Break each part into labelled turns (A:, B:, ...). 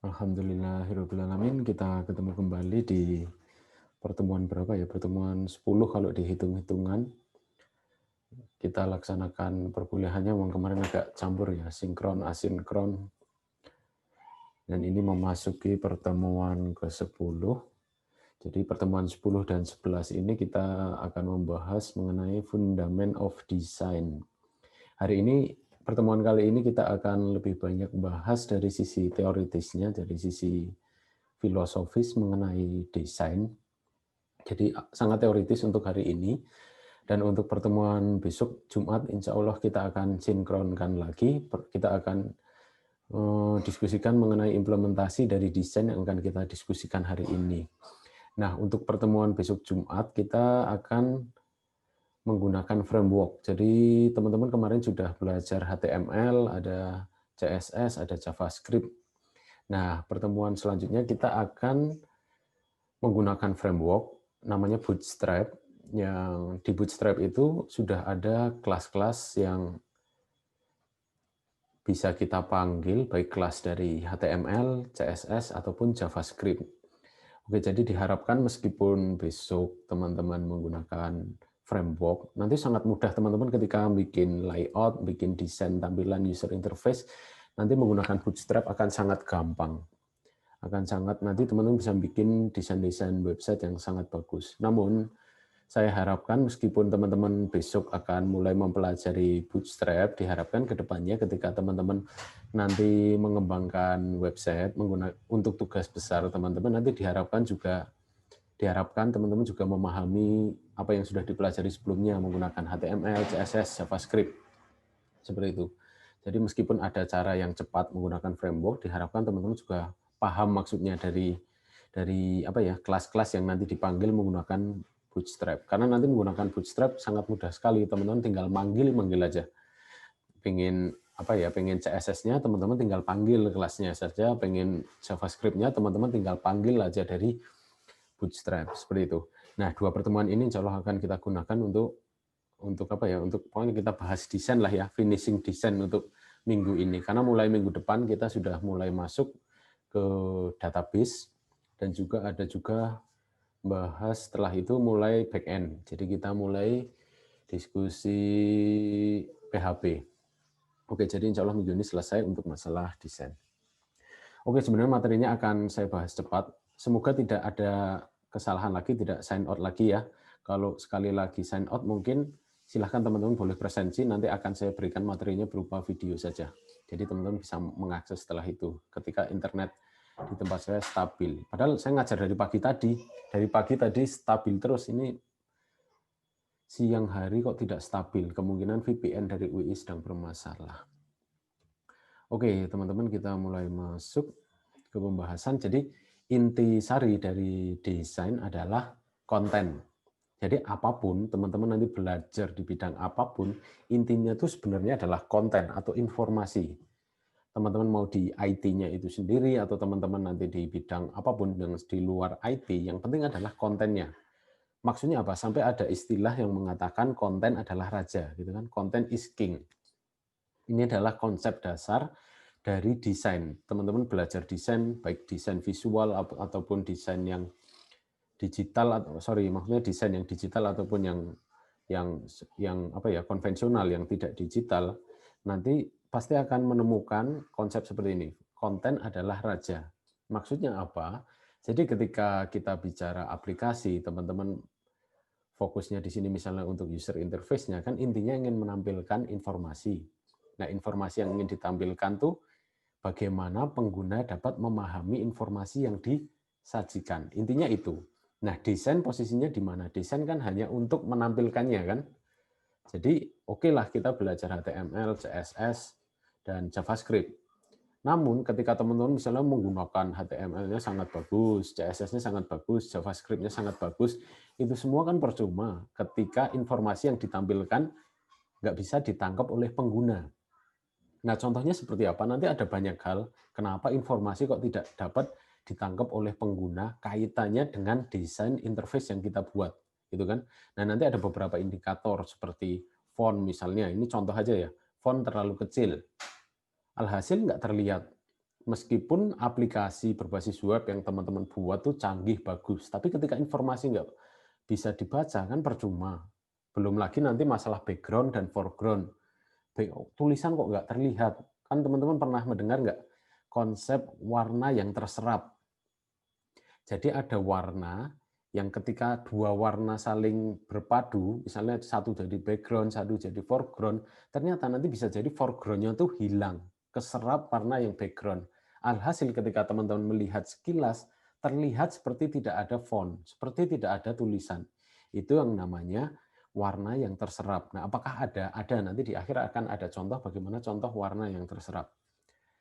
A: Alhamdulillahirrabbilalamin, kita ketemu kembali di pertemuan berapa ya? Pertemuan 10 kalau dihitung-hitungan. Kita laksanakan perkuliahannya, memang kemarin agak campur ya, sinkron, asinkron. Dan ini memasuki pertemuan ke-10. Jadi pertemuan 10 dan 11 ini kita akan membahas mengenai Fundament of Design. Hari ini, pertemuan kali ini kita akan lebih banyak bahas dari sisi teoritisnya, dari sisi filosofis mengenai desain. Jadi sangat teoritis untuk hari ini. Dan untuk pertemuan besok Jumat, insya Allah kita akan sinkronkan lagi. Kita akan diskusikan mengenai implementasi dari desain yang akan kita diskusikan hari ini. Nah, untuk pertemuan besok Jumat, kita akan menggunakan framework. Jadi teman-teman kemarin sudah belajar HTML, ada CSS, ada JavaScript. Nah, pertemuan selanjutnya kita akan menggunakan framework namanya Bootstrap. Yang di Bootstrap itu sudah ada kelas-kelas yang bisa kita panggil, baik kelas dari HTML, CSS, ataupun JavaScript. Oke, jadi diharapkan meskipun besok teman-teman menggunakan framework, nanti sangat mudah teman-teman ketika bikin layout, bikin desain tampilan user interface, nanti menggunakan Bootstrap akan sangat gampang. Nanti teman-teman bisa bikin desain-desain website yang sangat bagus. Namun, saya harapkan meskipun teman-teman besok akan mulai mempelajari Bootstrap, diharapkan ke depannya ketika teman-teman nanti mengembangkan website untuk tugas besar teman-teman, nanti diharapkan teman-teman juga memahami apa yang sudah dipelajari sebelumnya menggunakan HTML, CSS, JavaScript. Seperti itu. Jadi meskipun ada cara yang cepat menggunakan framework, diharapkan teman-teman juga paham maksudnya dari apa ya, kelas-kelas yang nanti dipanggil menggunakan Bootstrap. Karena nanti menggunakan Bootstrap sangat mudah sekali, teman-teman tinggal manggil aja. Pengen CSS-nya, teman-teman tinggal panggil kelasnya saja, pengen JavaScript-nya, teman-teman tinggal panggil aja dari Bootstrap, seperti itu. Nah, dua pertemuan ini insya Allah akan kita gunakan untuk pokoknya kita bahas desain lah ya, finishing desain untuk minggu ini. Karena mulai minggu depan kita sudah mulai masuk ke database, dan juga ada bahas setelah itu mulai back end. Jadi kita mulai diskusi PHP. Oke, jadi insya Allah minggu ini selesai untuk masalah desain. Oke, sebenarnya materinya akan saya bahas cepat. Semoga tidak ada kesalahan lagi, tidak sign out lagi ya. Kalau sekali lagi sign out mungkin silahkan teman-teman boleh presensi, nanti akan saya berikan materinya berupa video saja. Jadi teman-teman bisa mengakses setelah itu ketika internet di tempat saya stabil. Padahal saya ngajar dari pagi tadi stabil terus, ini siang hari kok tidak stabil, kemungkinan VPN dari UI sedang bermasalah. Oke, teman-teman, kita mulai masuk ke pembahasan. Jadi inti sari dari desain adalah konten. Jadi apapun, teman-teman nanti belajar di bidang apapun, intinya itu sebenarnya adalah konten atau informasi. Teman-teman mau di IT-nya itu sendiri, atau teman-teman nanti di bidang apapun yang di luar IT, yang penting adalah kontennya. Maksudnya apa? Sampai ada istilah yang mengatakan konten adalah raja, gitu kan? Content is king. Ini adalah konsep dasar dari desain. Teman-teman belajar desain, baik desain visual ataupun desain yang digital, maksudnya desain yang digital ataupun yang konvensional, yang tidak digital, nanti pasti akan menemukan konsep seperti ini. Konten adalah raja. Maksudnya apa? Jadi ketika kita bicara aplikasi, teman-teman fokusnya di sini misalnya untuk user interface-nya, kan intinya ingin menampilkan informasi. Nah, informasi yang ingin ditampilkan tuh bagaimana pengguna dapat memahami informasi yang disajikan. Intinya itu. Nah, desain posisinya di mana? Desain kan hanya untuk menampilkannya kan. Jadi, oke lah kita belajar HTML, CSS, dan JavaScript. Namun, ketika teman-teman misalnya menggunakan HTML-nya sangat bagus, CSS-nya sangat bagus, JavaScript-nya sangat bagus, itu semua kan percuma ketika informasi yang ditampilkan nggak bisa ditangkap oleh pengguna. Nah, contohnya seperti apa? Nanti ada banyak hal kenapa informasi kok tidak dapat ditangkap oleh pengguna kaitannya dengan desain interface yang kita buat, gitu kan? Nah, nanti ada beberapa indikator seperti font misalnya. Ini contoh aja ya. Font terlalu kecil. Alhasil nggak terlihat meskipun aplikasi berbasis web yang teman-teman buat tuh canggih, bagus, tapi ketika informasi nggak bisa dibaca kan percuma. Belum lagi nanti masalah background dan foreground. Tulisan kok nggak terlihat. Kan teman-teman pernah mendengar nggak konsep warna yang terserap? Jadi ada warna yang ketika dua warna saling berpadu, misalnya satu jadi background, satu jadi foreground, ternyata nanti bisa jadi foreground-nya tuh hilang, keserap warna yang background. Alhasil ketika teman-teman melihat sekilas, terlihat seperti tidak ada font, seperti tidak ada tulisan. Itu yang namanya warna yang terserap. Nah, apakah ada? Ada, nanti di akhir akan ada contoh bagaimana contoh warna yang terserap.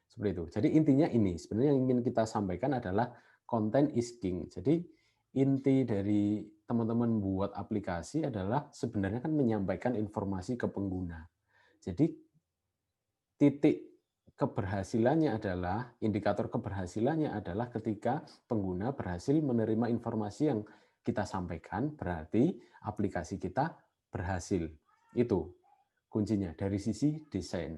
A: Seperti itu. Jadi intinya ini, sebenarnya yang ingin kita sampaikan adalah content is king. Jadi inti dari teman-teman buat aplikasi adalah sebenarnya kan menyampaikan informasi ke pengguna. Jadi titik keberhasilannya adalah, indikator keberhasilannya adalah ketika pengguna berhasil menerima informasi yang kita sampaikan, berarti aplikasi kita berhasil. Itu kuncinya dari sisi desain.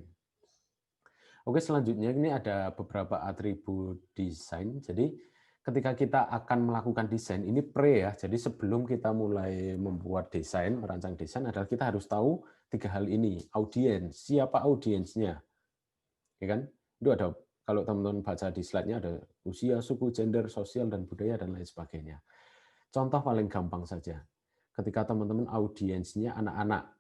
A: Oke, selanjutnya ini ada beberapa atribut desain. Jadi ketika kita akan melakukan desain, ini pre ya. Jadi sebelum kita mulai membuat desain, merancang desain adalah kita harus tahu tiga hal ini. Audiens, siapa audiensnya? Ya kan? Itu ada, kalau teman-teman baca di slide-nya ada usia, suku, gender, sosial, dan budaya, dan lain sebagainya. Contoh paling gampang saja. Ketika teman-teman audiensnya anak-anak,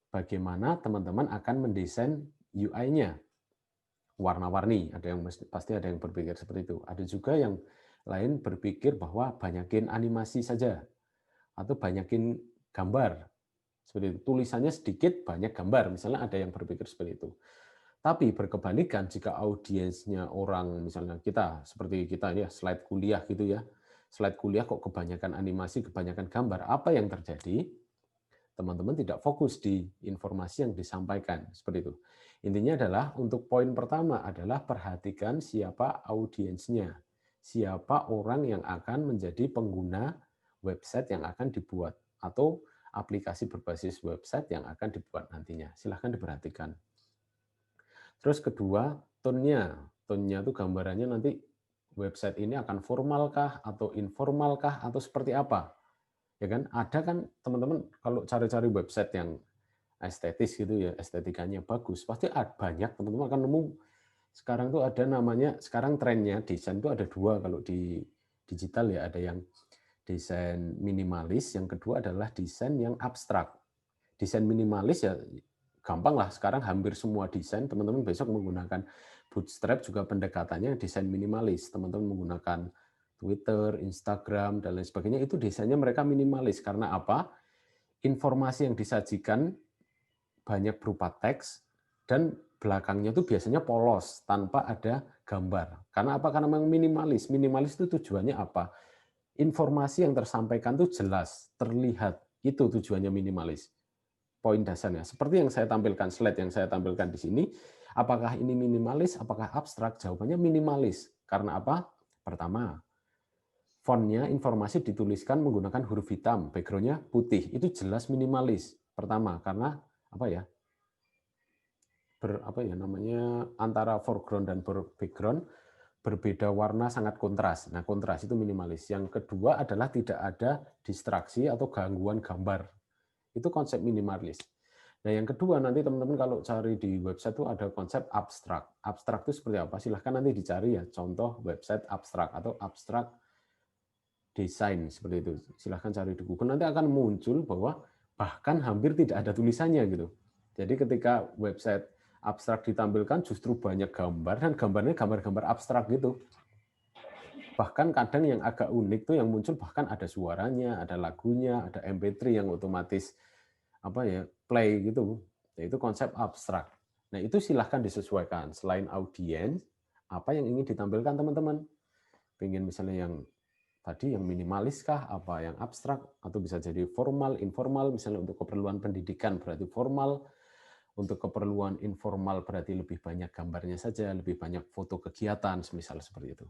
A: bagaimana teman-teman akan mendesain UI-nya? Warna-warni, ada yang pasti ada yang berpikir seperti itu. Ada juga yang lain berpikir bahwa banyakin animasi saja atau banyakin gambar. Seperti itu. Tulisannya sedikit, banyak gambar. Misalnya ada yang berpikir seperti itu. Tapi berkebalikan jika audiensnya orang, misalnya kita, seperti kita ya, slide kuliah gitu ya. Slide kuliah kok kebanyakan animasi, kebanyakan gambar. Apa yang terjadi? Teman-teman tidak fokus di informasi yang disampaikan. Seperti itu. Intinya adalah untuk poin pertama adalah perhatikan siapa audiensnya. Siapa orang yang akan menjadi pengguna website yang akan dibuat. Atau aplikasi berbasis website yang akan dibuat nantinya. Silahkan diperhatikan. Terus kedua, tone-nya. Tone-nya itu gambarannya nanti website ini akan formalkah atau informalkah atau seperti apa. Ya kan? Ada kan teman-teman kalau cari-cari website yang estetis gitu ya, estetikanya bagus, pasti banyak teman-teman akan nemu. Sekarang tuh ada namanya, sekarang trennya desain tuh ada dua kalau di digital ya, ada yang desain minimalis, yang kedua adalah desain yang abstrak. Desain minimalis ya gampang lah, sekarang hampir semua desain teman-teman besok menggunakan Bootstrap juga pendekatannya desain minimalis. Teman-teman menggunakan Twitter, Instagram, dan lain sebagainya, itu desainnya mereka minimalis. Karena apa? Informasi yang disajikan banyak berupa teks, dan belakangnya itu biasanya polos, tanpa ada gambar. Karena apa? Karena memang minimalis. Minimalis itu tujuannya apa? Informasi yang tersampaikan itu jelas, terlihat. Itu tujuannya minimalis. Poin dasarnya. Seperti yang saya tampilkan, slide yang saya tampilkan di sini, apakah ini minimalis, apakah abstrak? Jawabannya minimalis. Karena apa? Pertama, fontnya informasi dituliskan menggunakan huruf hitam, backgroundnya putih. Itu jelas minimalis. Pertama, karena apa ya? Namanya antara foreground dan background berbeda warna, sangat kontras. Nah, kontras itu minimalis. Yang kedua adalah tidak ada distraksi atau gangguan gambar. Itu konsep minimalis. Nah, yang kedua nanti teman-teman kalau cari di website itu ada konsep abstrak. Abstrak itu seperti apa? Silahkan nanti dicari ya, contoh website abstrak atau abstrak desain seperti itu. Silahkan cari di Google, nanti akan muncul bahwa bahkan hampir tidak ada tulisannya gitu. Jadi ketika website abstrak ditampilkan justru banyak gambar, dan gambarnya gambar-gambar abstrak gitu. Bahkan kadang yang agak unik tuh yang muncul bahkan ada suaranya, ada lagunya, ada MP3 yang otomatis play gitu. Nah, itu konsep abstrak. Nah, itu silahkan disesuaikan. Selain audiens, apa yang ingin ditampilkan teman-teman? Pengen misalnya yang tadi yang minimalis kah, apa yang abstrak, atau bisa jadi formal, informal, misalnya untuk keperluan pendidikan berarti formal, untuk keperluan informal berarti lebih banyak gambarnya saja, lebih banyak foto kegiatan, semisal seperti itu.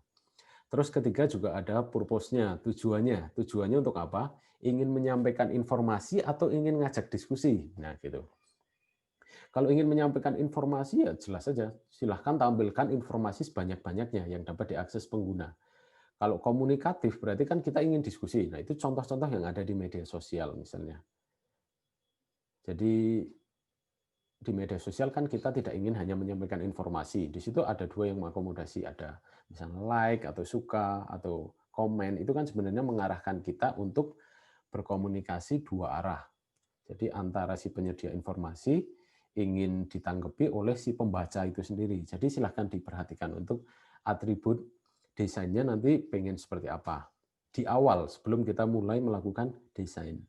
A: Terus ketiga juga ada purpose-nya, tujuannya. Tujuannya untuk apa? Ingin menyampaikan informasi atau ingin ngajak diskusi. Nah, gitu. Kalau ingin menyampaikan informasi, ya jelas saja, silahkan tampilkan informasi sebanyak-banyaknya yang dapat diakses pengguna. Kalau komunikatif berarti kan kita ingin diskusi. Nah, itu contoh-contoh yang ada di media sosial misalnya. Jadi di media sosial kan kita tidak ingin hanya menyampaikan informasi. Di situ ada dua yang mengakomodasi, ada misalnya like atau suka atau komen. Itu kan sebenarnya mengarahkan kita untuk berkomunikasi dua arah. Jadi antara si penyedia informasi ingin ditanggapi oleh si pembaca itu sendiri. Jadi silahkan diperhatikan untuk atribut desainnya nanti pengen seperti apa. Di awal sebelum kita mulai melakukan desain.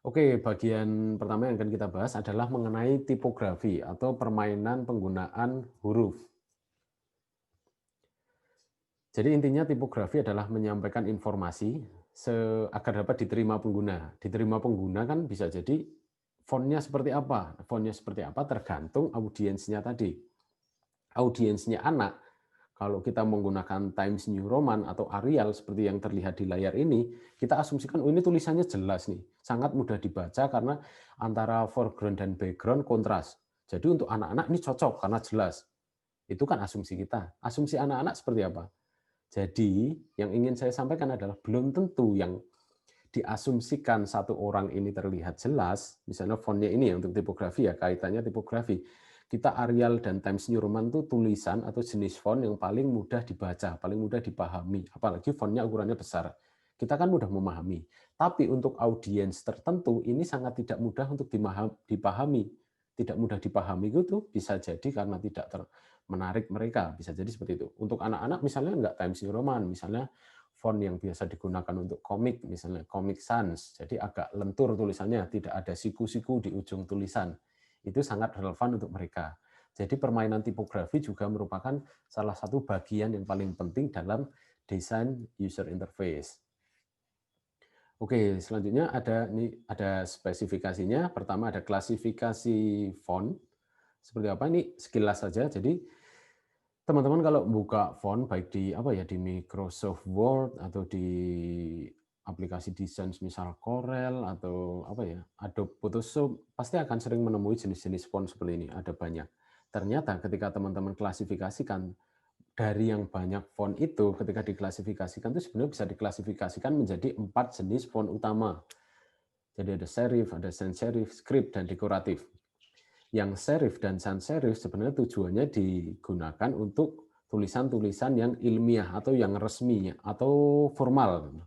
A: Oke, bagian pertama yang akan kita bahas adalah mengenai tipografi atau permainan penggunaan huruf. Jadi intinya tipografi adalah menyampaikan informasi agar dapat diterima pengguna. Diterima pengguna kan bisa jadi fontnya seperti apa. Fontnya seperti apa tergantung audiensnya tadi. Audiensnya anak, kalau kita menggunakan Times New Roman atau Arial seperti yang terlihat di layar ini, kita asumsikan, oh ini tulisannya jelas nih, sangat mudah dibaca karena antara foreground dan background kontras. Jadi untuk anak-anak ini cocok karena jelas. Itu kan asumsi kita. Asumsi anak-anak seperti apa? Jadi yang ingin saya sampaikan adalah belum tentu yang diasumsikan satu orang ini terlihat jelas, misalnya fontnya ini ya untuk tipografi ya, kaitannya tipografi. Kita Arial dan Times New Roman itu tulisan atau jenis font yang paling mudah dibaca, paling mudah dipahami, apalagi fontnya ukurannya besar. Kita kan mudah memahami. Tapi untuk audiens tertentu ini sangat tidak mudah untuk dipahami. Tidak mudah dipahami itu bisa jadi karena tidak menarik mereka, bisa jadi seperti itu. Untuk anak-anak misalnya enggak Times New Roman, misalnya font yang biasa digunakan untuk komik, misalnya Comic Sans, jadi agak lentur tulisannya, tidak ada siku-siku di ujung tulisan. Itu sangat relevan untuk mereka. Jadi permainan tipografi juga merupakan salah satu bagian yang paling penting dalam desain user interface. Oke, selanjutnya ada spesifikasinya. Pertama ada klasifikasi font. Seperti apa ini sekilas saja. Jadi teman-teman kalau buka font baik di di Microsoft Word atau di aplikasi desain misal Corel atau Adobe Photoshop pasti akan sering menemui jenis-jenis font seperti ini, ada banyak. Ternyata ketika teman-teman klasifikasikan dari yang banyak font itu, ketika diklasifikasikan itu sebenarnya bisa diklasifikasikan menjadi 4 jenis font utama. Jadi ada serif, ada sans serif, script, dan dekoratif. Yang serif dan sans serif sebenarnya tujuannya digunakan untuk tulisan-tulisan yang ilmiah atau yang resmi atau formal.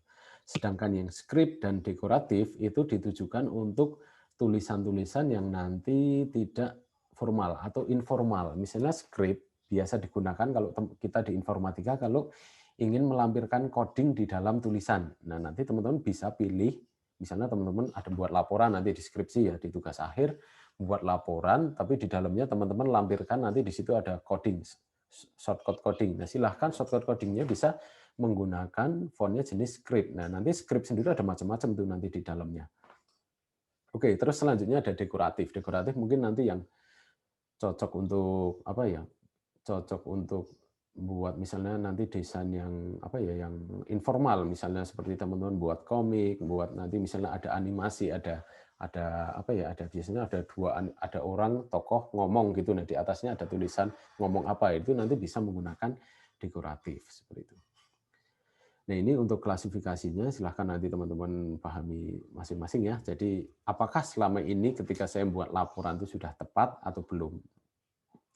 A: Sedangkan yang script dan dekoratif itu ditujukan untuk tulisan-tulisan yang nanti tidak formal atau informal. Misalnya script biasa digunakan kalau kita di informatika kalau ingin melampirkan coding di dalam tulisan. Nah, nanti teman-teman bisa pilih, misalnya teman-teman ada buat laporan nanti di skripsi ya, di tugas akhir, buat laporan, tapi di dalamnya teman-teman lampirkan nanti di situ ada coding, shortcut coding. Nah, silahkan shortcut codingnya bisa menggunakan fontnya jenis script. Nah, nanti script sendiri ada macam-macam tuh nanti di dalamnya. Oke, terus selanjutnya ada dekoratif. Dekoratif mungkin nanti yang cocok untuk cocok untuk buat misalnya nanti desain yang yang informal, misalnya seperti teman-teman buat komik, buat nanti misalnya ada animasi, ada biasanya ada orang tokoh ngomong gitu, nah di atasnya ada tulisan ngomong apa, itu nanti bisa menggunakan dekoratif seperti itu. Nah, ini untuk klasifikasinya silahkan nanti teman-teman pahami masing-masing ya. Jadi apakah selama ini ketika saya buat laporan itu sudah tepat atau belum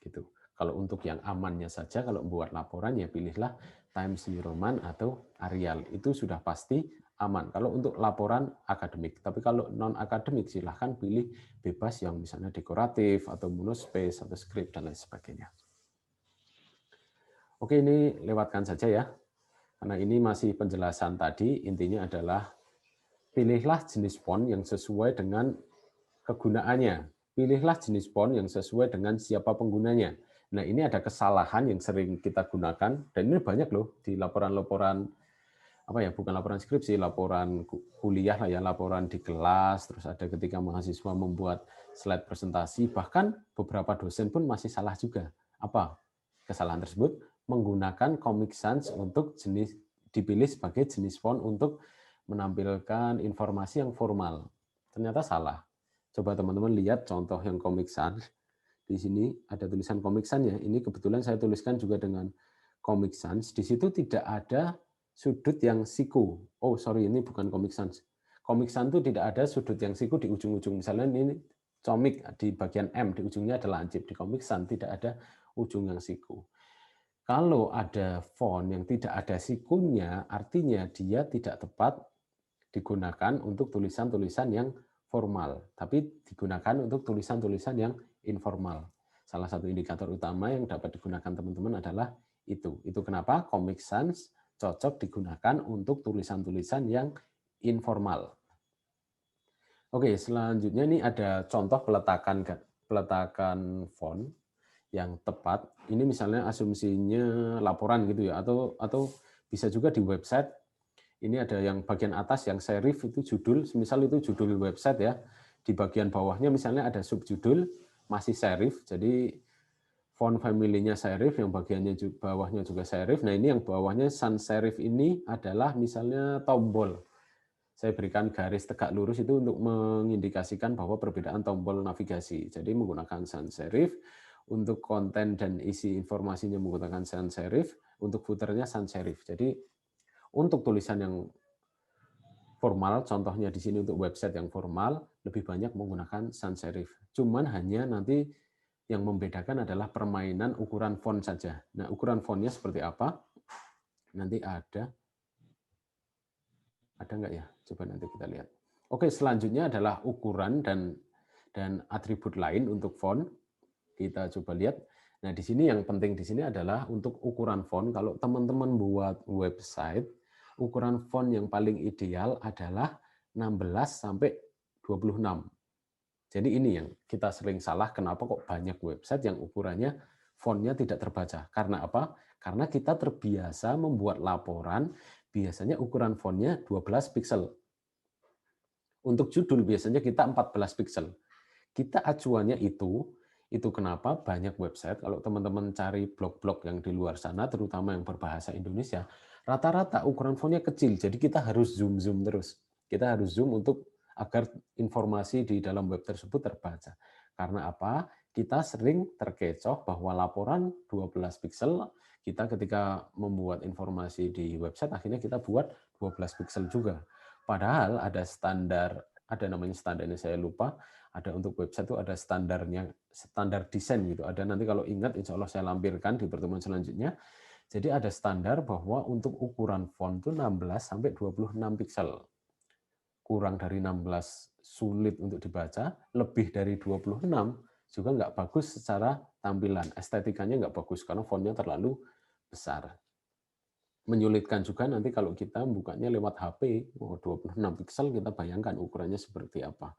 A: gitu. Kalau untuk yang amannya saja, kalau buat laporan ya pilihlah Times New Roman atau Arial. Itu sudah pasti aman. Kalau untuk laporan akademik. Tapi kalau non-akademik silahkan pilih bebas yang misalnya dekoratif, atau monospace, atau script, dan lain sebagainya. Oke, ini lewatkan saja ya. Karena ini masih penjelasan tadi, intinya adalah pilihlah jenis font yang sesuai dengan kegunaannya. Pilihlah jenis font yang sesuai dengan siapa penggunanya. Nah, ini ada kesalahan yang sering kita gunakan, dan ini banyak loh di laporan-laporan, bukan laporan skripsi, laporan kuliah lah ya, laporan di kelas, terus ada ketika mahasiswa membuat slide presentasi, bahkan beberapa dosen pun masih salah juga. Apa kesalahan tersebut? Menggunakan Comic Sans untuk dipilih sebagai jenis font untuk menampilkan informasi yang formal. Ternyata salah. Coba teman-teman lihat contoh yang Comic Sans. Di sini ada tulisan Comic Sans ya. Ini kebetulan saya tuliskan juga dengan Comic Sans. Di situ tidak ada sudut yang siku. Oh, sorry, ini bukan Comic Sans. Comic Sans itu tidak ada sudut yang siku di ujung-ujung. Misalnya ini comik di bagian M, di ujungnya ada lancip. Di Comic Sans tidak ada ujung yang siku. Kalau ada font yang tidak ada sikunya, artinya dia tidak tepat digunakan untuk tulisan-tulisan yang formal, tapi digunakan untuk tulisan-tulisan yang informal. Salah satu indikator utama yang dapat digunakan teman-teman adalah itu. Itu kenapa Comic Sans cocok digunakan untuk tulisan-tulisan yang informal. Oke, selanjutnya ini ada contoh peletakan font yang tepat. Ini misalnya asumsinya laporan gitu ya, atau bisa juga di website. Ini ada yang bagian atas yang serif itu judul, misal itu judul website ya. Di bagian bawahnya misalnya ada subjudul masih serif, jadi font family-nya serif, yang bagiannya bawahnya juga serif. Nah ini yang bawahnya sans serif ini adalah misalnya tombol. Saya berikan garis tegak lurus itu untuk mengindikasikan bahwa perbedaan tombol navigasi. Jadi menggunakan sans serif, untuk konten dan isi informasinya menggunakan sans serif, untuk footernya sans serif. Jadi untuk tulisan yang formal, contohnya di sini untuk website yang formal, lebih banyak menggunakan sans serif. Cuman hanya nanti yang membedakan adalah permainan ukuran font saja. Nah, ukuran fontnya seperti apa? Nanti ada nggak ya? Coba nanti kita lihat. Oke, selanjutnya adalah ukuran dan atribut lain untuk font. Kita coba lihat. Nah, di sini yang penting di sini adalah untuk ukuran font. Kalau teman-teman buat website, ukuran font yang paling ideal adalah 16 sampai 26. Jadi ini yang kita sering salah, kenapa kok banyak website yang ukurannya fontnya tidak terbaca. Karena apa? Karena kita terbiasa membuat laporan, biasanya ukuran fontnya 12 pixel. Untuk judul biasanya kita 14 pixel. Kita acuannya itu kenapa banyak website, kalau teman-teman cari blog-blog yang di luar sana, terutama yang berbahasa Indonesia, rata-rata ukuran fontnya kecil, jadi kita harus zoom terus. Kita harus zoom agar informasi di dalam web tersebut terbaca. Karena apa? Kita sering terkecoh bahwa laporan 12 pixel, kita ketika membuat informasi di website, akhirnya kita buat 12 pixel juga. Padahal ada namanya standarnya saya lupa, ada untuk website itu ada standarnya, standar desain gitu. Ada nanti kalau ingat insya Allah saya lampirkan di pertemuan selanjutnya. Jadi ada standar bahwa untuk ukuran font itu 16 sampai 26 pixel. Kurang dari 16 sulit untuk dibaca, lebih dari 26 juga nggak bagus secara tampilan. Estetikanya nggak bagus karena fontnya terlalu besar. Menyulitkan juga nanti kalau kita bukanya lewat HP, 26 pixel, kita bayangkan ukurannya seperti apa.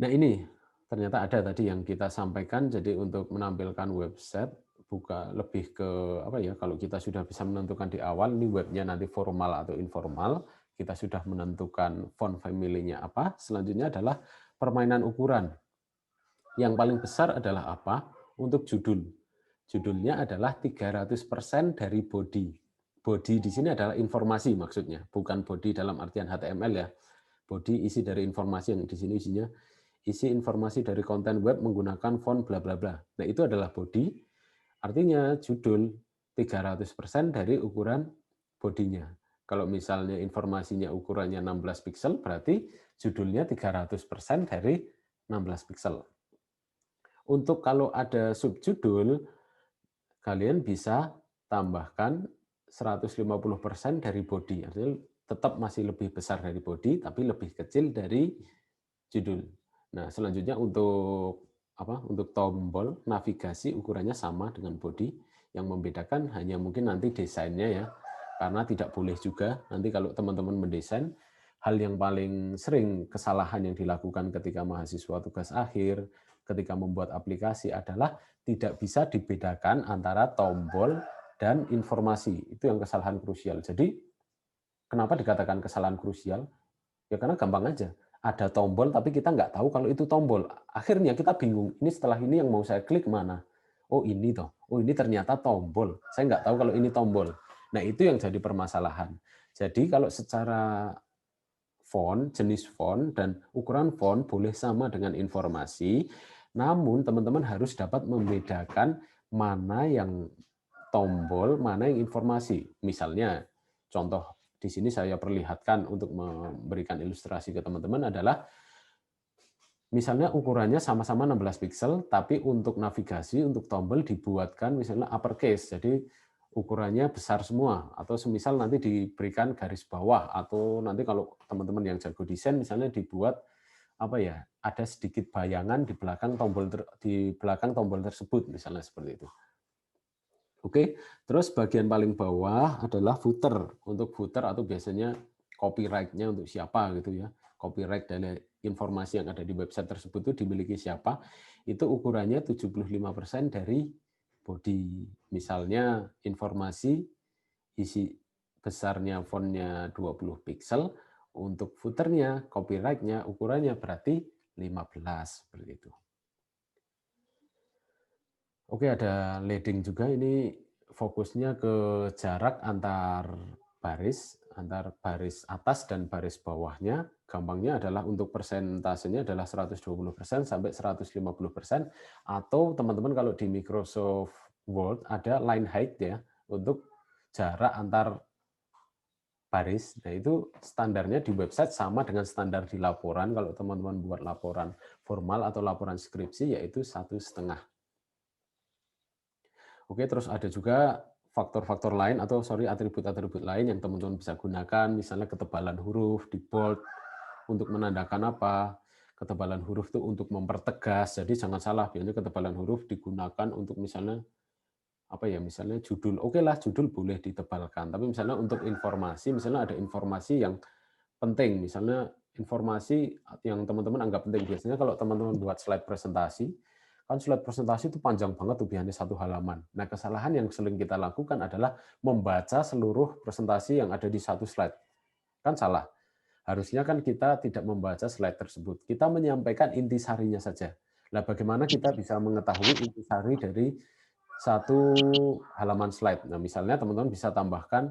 A: Nah ini ternyata ada tadi yang kita sampaikan, jadi untuk menampilkan website buka lebih ke apa ya, kalau kita sudah bisa menentukan di awal ini webnya nanti formal atau informal, kita sudah menentukan font family-nya apa, selanjutnya adalah permainan ukuran. Yang paling besar adalah apa? Untuk judul. Judulnya adalah 300% dari body. Body di sini adalah informasi maksudnya, bukan body dalam artian HTML ya. Body isi dari informasi, yang di sini isinya isi informasi dari konten web menggunakan font bla bla bla. Nah, itu adalah body. Artinya judul 300% dari ukuran bodinya. Kalau misalnya informasinya ukurannya 16 pixel, berarti judulnya 300% dari 16 pixel. Untuk kalau ada subjudul, kalian bisa tambahkan 150% dari body. Artinya tetap masih lebih besar dari body, tapi lebih kecil dari judul. Nah, selanjutnya untuk tombol navigasi ukurannya sama dengan body. Yang membedakan hanya mungkin nanti desainnya ya. Karena tidak boleh juga nanti kalau teman-teman mendesain, hal yang paling sering kesalahan yang dilakukan ketika mahasiswa tugas akhir, ketika membuat aplikasi adalah tidak bisa dibedakan antara tombol dan informasi. Itu yang kesalahan krusial. Jadi kenapa dikatakan kesalahan krusial? Ya karena gampang aja. Ada tombol tapi kita nggak tahu kalau itu tombol. Akhirnya kita bingung. Ini setelah ini yang mau saya klik mana? Oh ini toh. Oh ini ternyata tombol. Saya nggak tahu kalau ini tombol. Nah itu yang jadi permasalahan. Jadi kalau secara font, jenis font, dan ukuran font boleh sama dengan informasi, namun teman-teman harus dapat membedakan mana yang tombol, mana yang informasi. Misalnya, contoh di sini saya perlihatkan untuk memberikan ilustrasi ke teman-teman adalah, misalnya ukurannya sama-sama 16 pixel, tapi untuk navigasi, untuk tombol dibuatkan misalnya uppercase, jadi ukurannya besar semua, atau semisal nanti diberikan garis bawah, atau nanti kalau teman-teman yang jago desain misalnya dibuat apa ya, ada sedikit bayangan di belakang tombol tersebut, misalnya seperti itu. Oke, terus bagian paling bawah adalah footer. Untuk footer atau biasanya copyright-nya untuk siapa gitu ya. Copyright dari informasi yang ada di website tersebut itu dimiliki siapa. Itu ukurannya 75% dari body. Misalnya informasi isi besarnya fontnya 20 pixel, untuk footernya, copyright-nya ukurannya berarti 15 seperti itu. Oke, ada leading juga, ini fokusnya ke jarak antar baris atas dan baris bawahnya. Gampangnya adalah untuk persentasenya adalah 120% sampai 150%, atau teman-teman kalau di Microsoft Word ada line height ya, untuk jarak antar baris. Nah, itu standarnya di website sama dengan standar di laporan. Kalau teman-teman buat laporan formal atau laporan skripsi, yaitu 1,5. Oke, terus ada juga faktor-faktor lain atau atribut-atribut lain yang teman-teman bisa gunakan, misalnya ketebalan huruf di bold untuk menandakan apa? Ketebalan huruf itu untuk mempertegas. Jadi jangan salah, biasanya ketebalan huruf digunakan untuk misalnya apa ya? Misalnya judul. Oke lah, judul boleh ditebalkan, tapi misalnya untuk informasi, misalnya ada informasi yang penting, misalnya informasi yang teman-teman anggap penting. Biasanya kalau teman-teman buat slide presentasi, kan slide presentasi itu panjang banget tuh, biasanya 1 halaman. Nah, kesalahan yang sering kita lakukan adalah membaca seluruh presentasi yang ada di satu slide. Kan salah. Harusnya kan kita tidak membaca slide tersebut. Kita menyampaikan intisarinya saja. Nah, bagaimana kita bisa mengetahui intisari dari satu halaman slide? Nah, misalnya teman-teman bisa tambahkan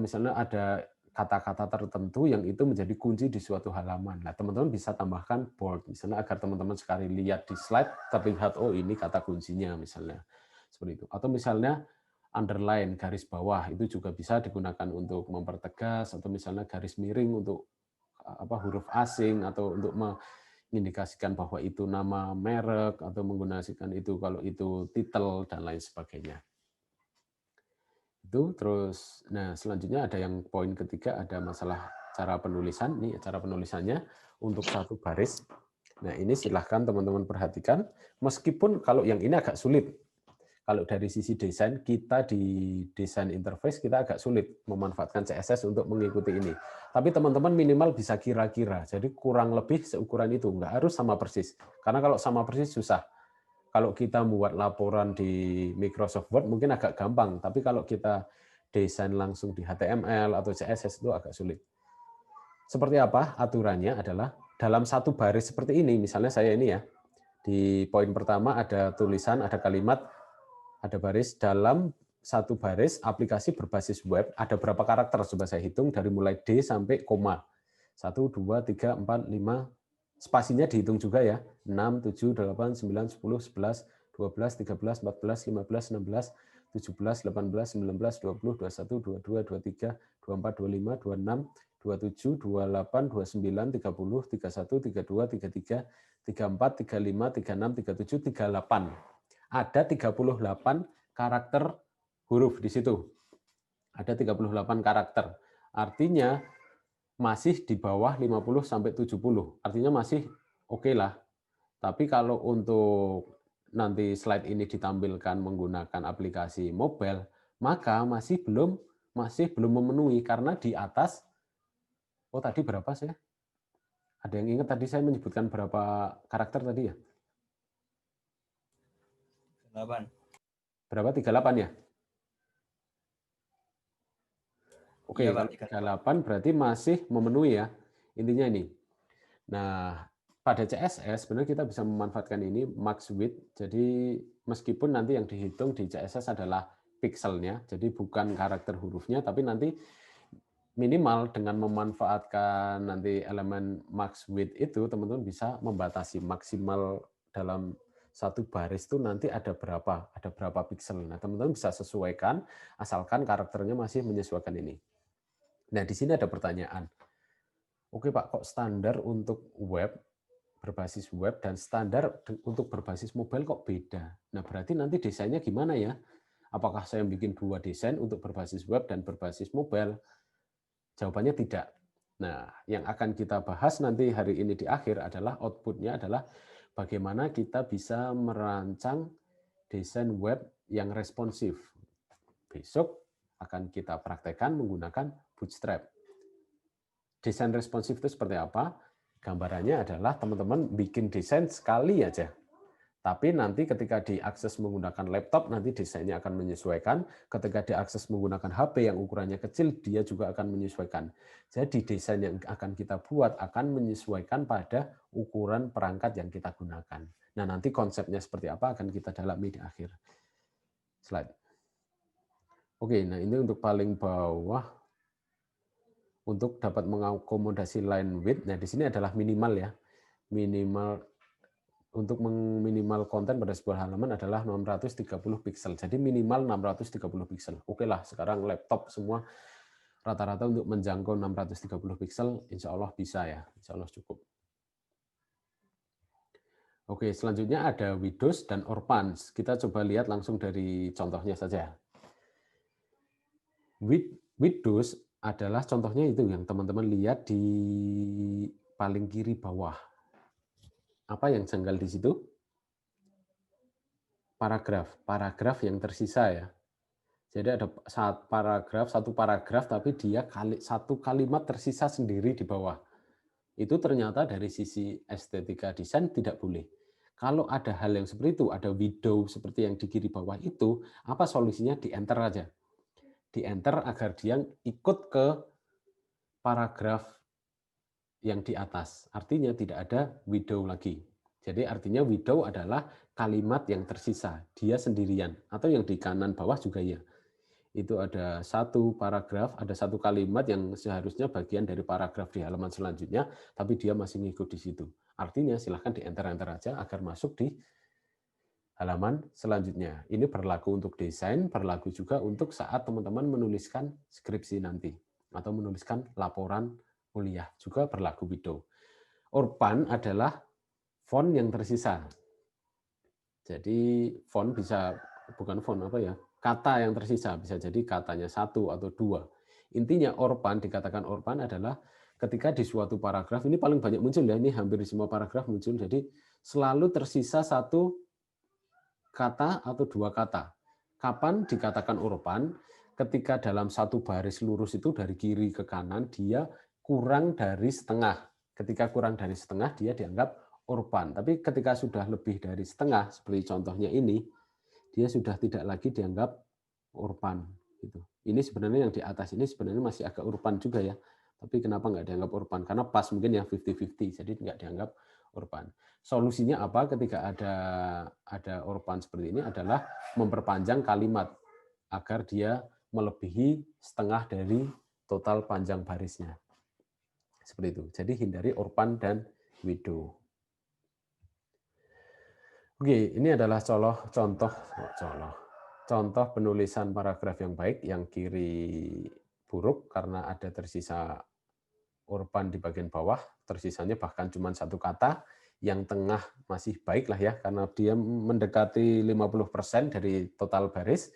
A: misalnya ada kata-kata tertentu yang itu menjadi kunci di suatu halaman. Nah, teman-teman bisa tambahkan bold, misalnya agar teman-teman sekali lihat di slide terlihat, oh ini kata kuncinya misalnya. Seperti itu. Atau misalnya underline, garis bawah, itu juga bisa digunakan untuk mempertegas, atau misalnya garis miring untuk huruf asing, atau untuk mengindikasikan bahwa itu nama merek, atau menggunakan itu kalau itu titel, dan lain sebagainya. Itu terus, nah selanjutnya ada yang poin ketiga, ada masalah cara penulisan. Nih cara penulisannya untuk satu baris. Nah ini silahkan teman-teman perhatikan, meskipun kalau yang ini agak sulit. Kalau dari sisi desain, kita di desain interface kita agak sulit memanfaatkan CSS untuk mengikuti ini. Tapi teman-teman minimal bisa kira-kira, jadi kurang lebih seukuran itu, nggak harus sama persis. Karena kalau sama persis susah. Kalau kita membuat laporan di Microsoft Word mungkin agak gampang, tapi kalau kita desain langsung di HTML atau CSS itu agak sulit. Seperti apa aturannya adalah dalam satu baris seperti ini, misalnya saya ini ya, di poin pertama ada tulisan, ada kalimat, ada baris. Dalam satu baris aplikasi berbasis web ada berapa karakter? Coba saya hitung dari mulai D sampai koma. 1, 2, 3, 4, 5, spasinya dihitung juga ya. 6, 7, 8, 9, 10, 11, 12, 13, 14, 15, 16, 17, 18, 19, 20, 21, 22, 23, 24, 25, 26, 27, 28, 29, 30, 31, 32, 33, 34, 35, 36, 37, 38. Ada 38 karakter huruf di situ. Ada 38 karakter. Artinya masih di bawah 50 sampai 70. Artinya masih oke lah. Tapi kalau untuk nanti slide ini ditampilkan menggunakan aplikasi mobile, maka masih belum memenuhi karena di atas tadi berapa saya? Ada yang ingat tadi saya menyebutkan berapa karakter tadi ya?
B: 8.
A: Berapa? 38 ya? Oke,
B: Iya, Pak,
A: kalau 38 berarti masih memenuhi ya. Intinya ini. Nah, pada CSS sebenarnya kita bisa memanfaatkan ini max width. Jadi meskipun nanti yang dihitung di CSS adalah pixelnya, jadi bukan karakter hurufnya, tapi nanti minimal dengan memanfaatkan nanti elemen max width itu, teman-teman bisa membatasi maksimal dalam satu baris itu nanti ada berapa piksel. Nah, teman-teman bisa sesuaikan asalkan karakternya masih menyesuaikan ini. Nah, di sini ada pertanyaan. Oke Pak, kok standar untuk web, berbasis web, dan standar untuk berbasis mobile kok beda? Nah, berarti nanti desainnya gimana ya? Apakah saya bikin dua desain untuk berbasis web dan berbasis mobile? Jawabannya tidak. Nah, yang akan kita bahas nanti hari ini di akhir adalah output-nya adalah bagaimana kita bisa merancang desain web yang responsif. Besok akan kita praktekkan menggunakan Bootstrap. Desain responsif itu seperti apa? Gambarannya adalah teman-teman bikin desain sekali aja. Tapi nanti ketika diakses menggunakan laptop, nanti desainnya akan menyesuaikan. Ketika diakses menggunakan HP yang ukurannya kecil, dia juga akan menyesuaikan. Jadi desain yang akan kita buat akan menyesuaikan pada ukuran perangkat yang kita gunakan. Nah, nanti konsepnya seperti apa akan kita dalami di akhir slide. Oke, nah ini untuk paling bawah, untuk dapat mengakomodasi line width. Nah, di sini adalah minimal ya. Minimal untuk meminimal konten pada sebuah halaman adalah 630 piksel. Jadi minimal 630 piksel. Oke lah, sekarang laptop semua rata-rata untuk menjangkau 630 piksel, insya Allah bisa ya, insya Allah cukup. Oke, selanjutnya ada Windows dan Orpans. Kita coba lihat langsung dari contohnya saja. Windows adalah contohnya itu yang teman-teman lihat di paling kiri bawah. Apa yang janggal di situ? Paragraf yang tersisa ya. Jadi ada satu paragraf, tapi dia satu kalimat tersisa sendiri di bawah. Itu ternyata dari sisi estetika desain tidak boleh. Kalau ada hal yang seperti itu, ada window seperti yang di kiri bawah itu, apa solusinya? Di enter aja. Di enter agar dia ikut ke paragraf yang di atas. Artinya tidak ada window lagi. Jadi artinya window adalah kalimat yang tersisa, dia sendirian. Atau yang di kanan bawah juga ya. Itu ada satu paragraf, ada satu kalimat yang seharusnya bagian dari paragraf di halaman selanjutnya, tapi dia masih ngikut di situ. Artinya silahkan di enter-enter aja agar masuk di halaman selanjutnya. Ini berlaku untuk desain, berlaku juga untuk saat teman-teman menuliskan skripsi nanti, atau menuliskan laporan kuliah, juga berlaku window. Orpan adalah font yang tersisa. Jadi font bisa, bukan font apa ya, kata yang tersisa, bisa jadi katanya satu atau dua. Intinya Orpan, dikatakan Orpan adalah ketika di suatu paragraf, ini paling banyak muncul ya, ini hampir di semua paragraf muncul, jadi selalu tersisa satu kata atau dua kata. Kapan dikatakan Orpan? Ketika dalam satu baris lurus itu dari kiri ke kanan, dia kurang dari setengah. Ketika kurang dari setengah, dia dianggap Orpan. Tapi ketika sudah lebih dari setengah, seperti contohnya ini, dia sudah tidak lagi dianggap Orpan. Gitu. Ini sebenarnya yang di atas ini sebenarnya masih agak Orpan juga ya. Tapi kenapa nggak dianggap Orpan? Karena pas mungkin yang 50-50, jadi nggak dianggap Orpan. Solusinya apa ketika ada Orpan seperti ini adalah memperpanjang kalimat agar dia melebihi setengah dari total panjang barisnya. Seperti itu. Jadi hindari Orpan dan widow. Oke, ini adalah contoh penulisan paragraf yang baik, yang kiri buruk karena ada tersisa Orpan di bagian bawah, tersisanya bahkan cuma satu kata, yang tengah masih baik lah ya, karena dia mendekati 50% dari total baris,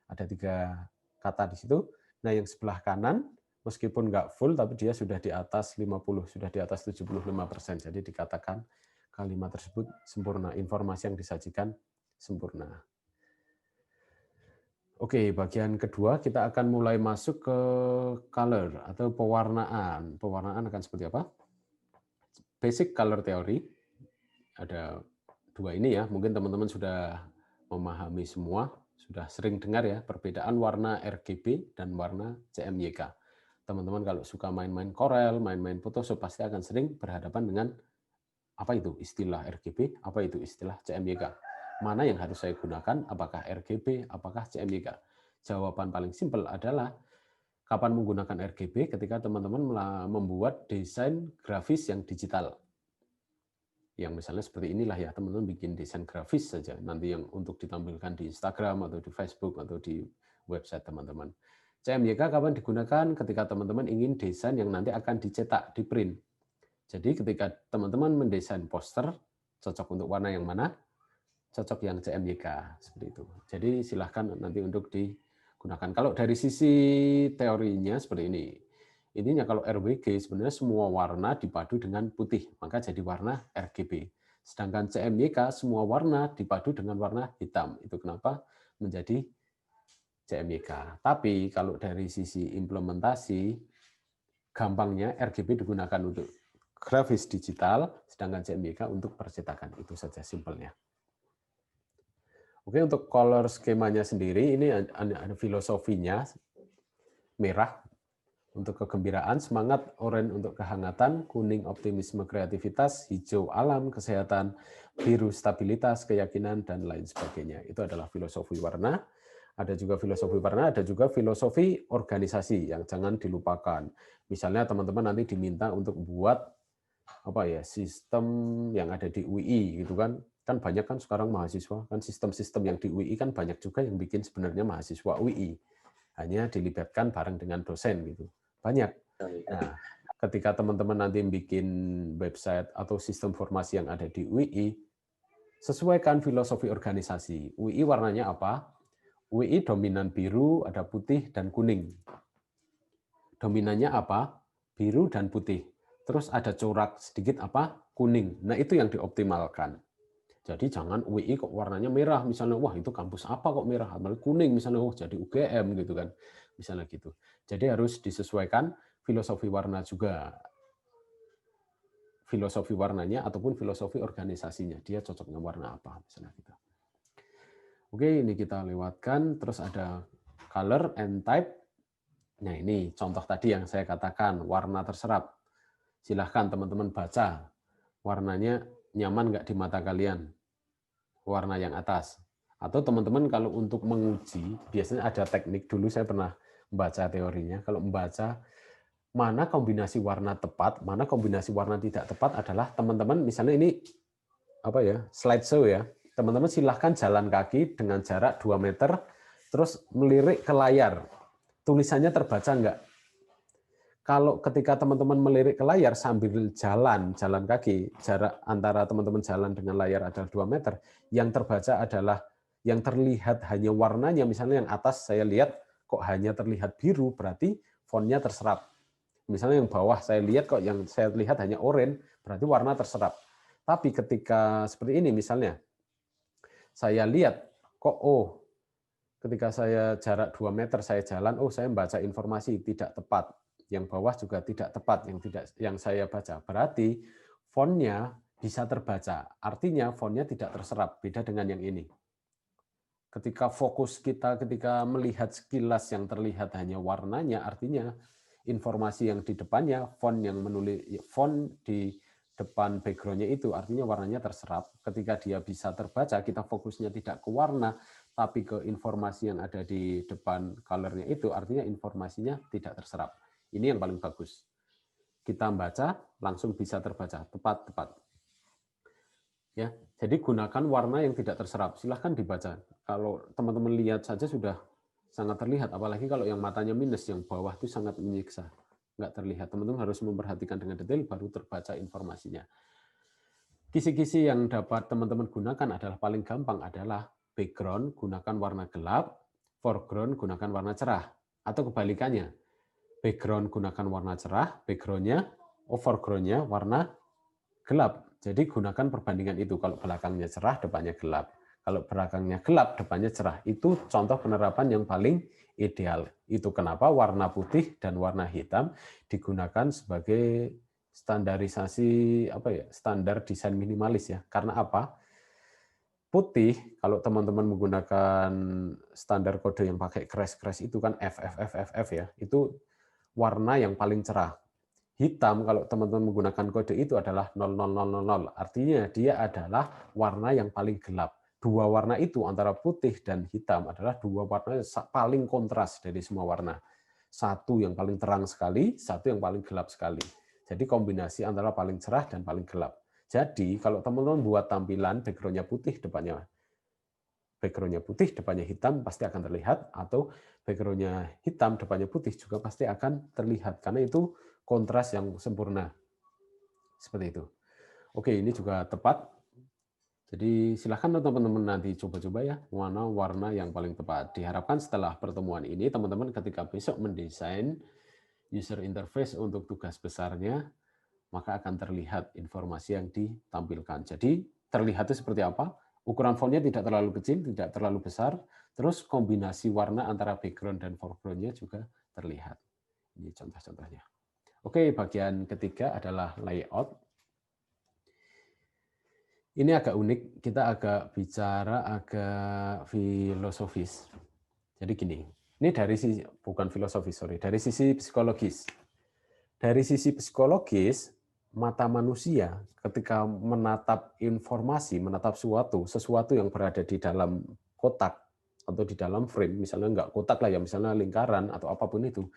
A: ada 3 kata di situ. Nah, yang sebelah kanan, meskipun nggak full, tapi dia sudah di atas 50, sudah di atas 75%. Jadi dikatakan kalimat tersebut sempurna, informasi yang disajikan sempurna. Oke, bagian kedua kita akan mulai masuk ke color atau pewarnaan. Pewarnaan akan seperti apa? Basic color theory. Ada dua ini ya, mungkin teman-teman sudah memahami semua, sudah sering dengar ya, perbedaan warna RGB dan warna CMYK. Teman-teman kalau suka main-main Corel, main-main Photoshop, pasti akan sering berhadapan dengan apa itu istilah RGB, apa itu istilah CMYK. Mana yang harus saya gunakan, apakah RGB, apakah CMYK? Jawaban paling simpel adalah Kapan menggunakan RGB? Ketika teman-teman membuat desain grafis yang digital. Yang misalnya seperti inilah ya, teman-teman bikin desain grafis saja, nanti yang untuk ditampilkan di Instagram atau di Facebook atau di website teman-teman. CMYK kapan digunakan? Ketika teman-teman ingin desain yang nanti akan dicetak, di print. Jadi ketika teman-teman mendesain poster, cocok untuk warna yang mana? Cocok yang CMYK, seperti itu. Jadi silahkan nanti untuk digunakan. Kalau dari sisi teorinya seperti ini. Intinya kalau RWG sebenarnya semua warna dipadu dengan putih, maka jadi warna RGB. Sedangkan CMYK semua warna dipadu dengan warna hitam. Itu kenapa menjadi CMYK. Tapi kalau dari sisi implementasi, gampangnya RGB digunakan untuk grafis digital, sedangkan CMYK untuk percetakan. Itu saja simpelnya. Oke, untuk color skemanya sendiri, ini ada filosofinya. Merah untuk kegembiraan, semangat, oranye untuk kehangatan, kuning optimisme kreativitas, hijau alam, kesehatan, biru stabilitas, keyakinan, dan lain sebagainya. Itu adalah filosofi warna. Ada juga filosofi warna, ada juga filosofi organisasi yang jangan dilupakan. Misalnya teman-teman nanti diminta untuk buat sistem yang ada di UI gitu kan banyak kan sekarang mahasiswa kan sistem-sistem yang di UI kan banyak juga yang bikin sebenarnya mahasiswa UI hanya dilibatkan bareng dengan dosen gitu banyak. Nah, ketika teman-teman nanti bikin website atau sistem informasi yang ada di UI, sesuaikan filosofi organisasi. UI warnanya apa? UI dominan biru, ada putih dan kuning. Dominannya apa? Biru dan putih. Terus ada corak sedikit apa? Kuning. Nah, itu yang dioptimalkan. Jadi jangan UI kok warnanya merah misalnya, wah itu kampus apa kok merah, apalagi kuning misalnya, oh jadi UGM gitu kan, misalnya gitu. Jadi harus disesuaikan filosofi warna juga, filosofi warnanya ataupun filosofi organisasinya, dia cocoknya warna apa misalnya gitu. Oke, ini kita lewatkan, terus ada color and type. Nah ini contoh tadi yang saya katakan, warna terserap. Silahkan teman-teman baca, warnanya nyaman nggak di mata kalian, warna yang atas. Atau teman-teman kalau untuk menguji, biasanya ada teknik, dulu saya pernah membaca teorinya, kalau membaca mana kombinasi warna tepat, mana kombinasi warna tidak tepat adalah teman-teman, misalnya ini slideshow ya, teman-teman silahkan jalan kaki dengan jarak 2 meter, terus melirik ke layar, tulisannya terbaca enggak? Kalau ketika teman-teman melirik ke layar sambil jalan kaki, jarak antara teman-teman jalan dengan layar adalah 2 meter, yang terbaca adalah, yang terlihat hanya warnanya, misalnya yang atas saya lihat kok hanya terlihat biru, berarti fontnya terserap. Misalnya yang bawah saya lihat kok yang saya lihat hanya oranye, berarti warna terserap. Tapi ketika seperti ini misalnya, saya lihat kok, ketika saya jarak 2 meter saya jalan, saya membaca informasi tidak tepat. Yang bawah juga tidak tepat yang saya baca. Berarti fontnya bisa terbaca. Artinya fontnya tidak terserap, beda dengan yang ini. Ketika fokus kita ketika melihat sekilas yang terlihat hanya warnanya, artinya informasi yang di depannya, font di depan background-nya itu artinya warnanya terserap. Ketika dia bisa terbaca, kita fokusnya tidak ke warna, tapi ke informasi yang ada di depan color-nya itu, artinya informasinya tidak terserap. Ini yang paling bagus. Kita baca, langsung bisa terbaca, tepat. Ya, jadi gunakan warna yang tidak terserap. Silahkan dibaca. Kalau teman-teman lihat saja sudah sangat terlihat, apalagi kalau yang matanya minus, yang bawah itu sangat menyiksa. Nggak terlihat. Teman-teman harus memperhatikan dengan detail, baru terbaca informasinya. Kisi-kisi yang dapat teman-teman gunakan adalah paling gampang adalah background, gunakan warna gelap, foreground, gunakan warna cerah. Atau kebalikannya, background gunakan warna cerah, foreground-nya warna gelap. Jadi gunakan perbandingan itu. Kalau belakangnya cerah, depannya gelap. Kalau belakangnya gelap, depannya cerah. Itu contoh penerapan yang paling ideal. Itu kenapa warna putih dan warna hitam digunakan sebagai standarisasi standar desain minimalis ya. Karena apa? Putih, kalau teman-teman menggunakan standar kode yang pakai crash itu kan FFFFF ya. Itu warna yang paling cerah. Hitam, kalau teman-teman menggunakan kode itu adalah 00000. Artinya dia adalah warna yang paling gelap. Dua warna itu antara putih dan hitam adalah dua warna yang paling kontras dari semua warna. Satu yang paling terang sekali, satu yang paling gelap sekali. Jadi kombinasi antara paling cerah dan paling gelap. Jadi kalau teman-teman buat tampilan background-nya putih, depannya hitam pasti akan terlihat, atau background-nya hitam depannya putih juga pasti akan terlihat, karena itu kontras yang sempurna. Seperti itu. Oke, ini juga tepat. Jadi silahkan teman-teman nanti coba-coba ya, mana warna yang paling tepat. Diharapkan setelah pertemuan ini, teman-teman ketika besok mendesain user interface untuk tugas besarnya, maka akan terlihat informasi yang ditampilkan. Jadi terlihat itu seperti apa? Ukuran fontnya tidak terlalu kecil, tidak terlalu besar, terus kombinasi warna antara background dan foreground-nya juga terlihat. Ini contoh-contohnya. Oke, bagian ketiga adalah layout. Ini agak unik, kita agak bicara agak filosofis. Jadi gini, ini dari sisi, bukan filosofis, sorry, dari sisi psikologis. Dari sisi psikologis, mata manusia ketika menatap informasi, menatap sesuatu yang berada di dalam kotak atau di dalam frame, misalnya enggak kotak lah ya, misalnya lingkaran atau apapun itu,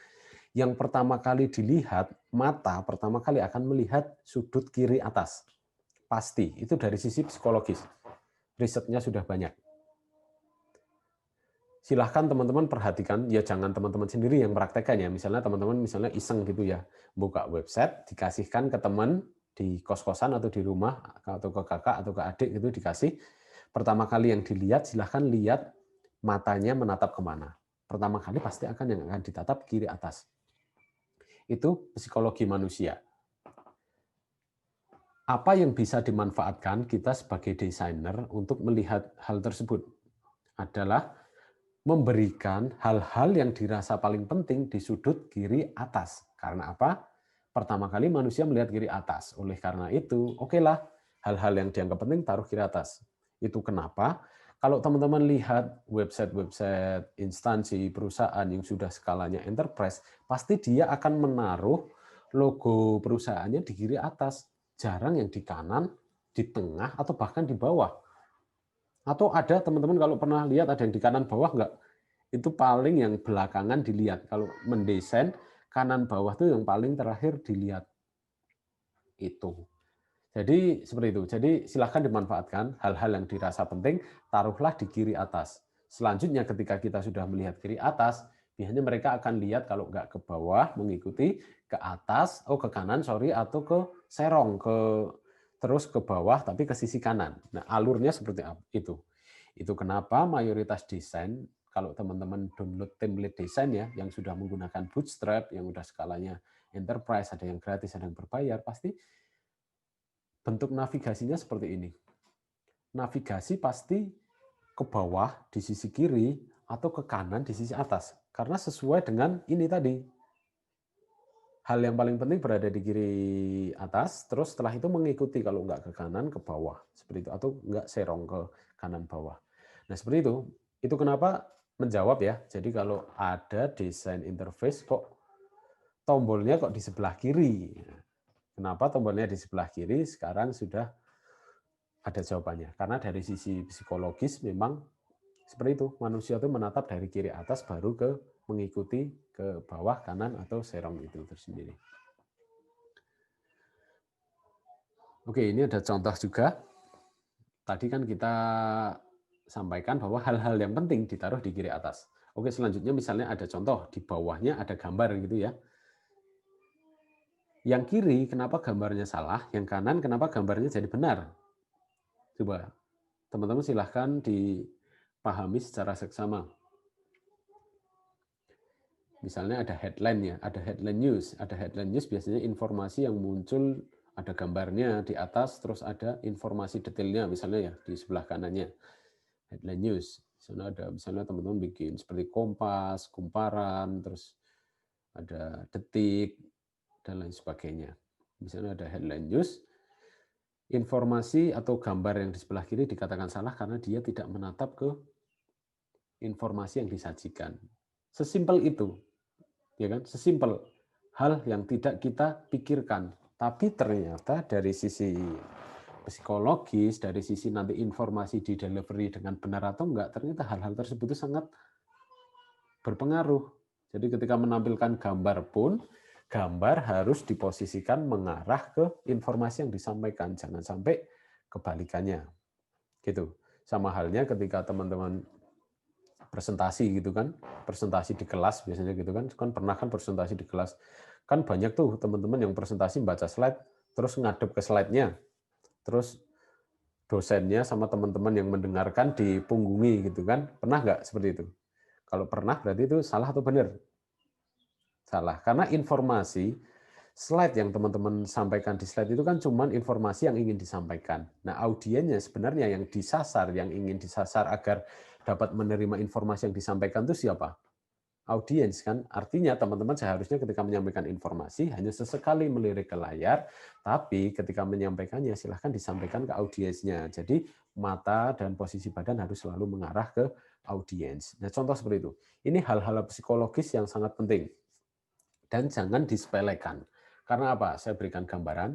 A: yang pertama kali dilihat, mata pertama kali akan melihat sudut kiri atas. Pasti, itu dari sisi psikologis. Risetnya sudah banyak. Silahkan teman-teman perhatikan, ya jangan teman-teman sendiri yang praktekkan ya. Misalnya teman-teman misalnya iseng gitu ya, buka website, dikasihkan ke teman di kos-kosan atau di rumah, atau ke kakak atau ke adik gitu dikasih. Pertama kali yang dilihat, silahkan lihat matanya menatap kemana. Pertama kali pasti yang akan ditatap kiri atas. Itu psikologi manusia. Apa yang bisa dimanfaatkan kita sebagai desainer untuk melihat hal tersebut adalah memberikan hal-hal yang dirasa paling penting di sudut kiri atas. Karena apa? Pertama kali manusia melihat kiri atas. Oleh karena itu, okelah, hal-hal yang dianggap penting taruh kiri atas. Itu kenapa? Kalau teman-teman lihat website-website instansi perusahaan yang sudah skalanya enterprise, pasti dia akan menaruh logo perusahaannya di kiri atas. Jarang yang di kanan, di tengah, atau bahkan di bawah. Atau ada teman-teman kalau pernah lihat ada yang di kanan bawah enggak? Itu paling yang belakangan dilihat. Kalau mendesain, kanan bawah itu yang paling terakhir dilihat. Itu. Jadi seperti itu. Jadi silahkan dimanfaatkan hal-hal yang dirasa penting, taruhlah di kiri atas. Selanjutnya ketika kita sudah melihat kiri atas, biasanya mereka akan lihat kalau nggak ke bawah, mengikuti ke atas, ke kanan, sorry, atau ke serong, terus ke bawah, tapi ke sisi kanan. Nah, alurnya seperti itu. Itu kenapa mayoritas desain, kalau teman-teman download template desain ya, yang sudah menggunakan Bootstrap, yang udah skalanya enterprise, ada yang gratis, ada yang berbayar, pasti bentuk navigasinya seperti ini. Navigasi pasti ke bawah di sisi kiri atau ke kanan di sisi atas. Karena sesuai dengan ini tadi. Hal yang paling penting berada di kiri atas, terus setelah itu mengikuti kalau nggak ke kanan, ke bawah. Seperti itu. Atau nggak serong ke kanan bawah. Nah seperti itu. Itu kenapa menjawab ya. Jadi kalau ada desain interface kok tombolnya kok di sebelah kiri. Kenapa tombolnya di sebelah kiri? Sekarang sudah ada jawabannya. Karena dari sisi psikologis memang seperti itu. Manusia itu menatap dari kiri atas baru ke mengikuti ke bawah, kanan, atau serong itu tersendiri. Oke, ini ada contoh juga. Tadi kan kita sampaikan bahwa hal-hal yang penting ditaruh di kiri atas. Oke, selanjutnya misalnya ada contoh, di bawahnya ada gambar gitu ya. Yang kiri kenapa gambarnya salah, yang kanan kenapa gambarnya jadi benar. Coba teman-teman silahkan dipahami secara seksama. Misalnya ada headline ya, ada headline news. Ada headline news biasanya informasi yang muncul, ada gambarnya di atas, terus ada informasi detailnya, misalnya ya di sebelah kanannya. Headline news. Misalnya teman-teman bikin seperti Kompas, Kumparan, terus ada Detik, dan lain sebagainya. Misalnya ada headline news, informasi atau gambar yang di sebelah kiri dikatakan salah karena dia tidak menatap ke informasi yang disajikan. Sesimpel itu. Ya kan, sesimpel hal yang tidak kita pikirkan, tapi ternyata dari sisi psikologis, dari sisi nanti informasi di delivery dengan benar atau enggak, ternyata hal-hal tersebut itu sangat berpengaruh. Jadi ketika menampilkan gambar pun, gambar harus diposisikan mengarah ke informasi yang disampaikan, jangan sampai kebalikannya. Gitu. Sama halnya ketika teman-teman presentasi gitu kan, presentasi di kelas biasanya gitu kan pernah kan presentasi di kelas. Kan banyak tuh teman-teman yang presentasi baca slide, terus ngadep ke slide-nya, terus dosennya sama teman-teman yang mendengarkan dipunggungi gitu kan. Pernah nggak seperti itu? Kalau pernah berarti itu salah atau benar? Salah. Karena informasi slide yang teman-teman sampaikan di slide itu kan cuma informasi yang ingin disampaikan. Nah, audiennya sebenarnya yang disasar, yang ingin disasar agar dapat menerima informasi yang disampaikan itu siapa? Audiens kan. Artinya teman-teman seharusnya ketika menyampaikan informasi hanya sesekali melirik ke layar, tapi ketika menyampaikannya silahkan disampaikan ke audiensnya. Jadi mata dan posisi badan harus selalu mengarah ke audiens. Nah, contoh seperti itu. Ini hal-hal psikologis yang sangat penting dan jangan disepelekan. Karena apa? Saya berikan gambaran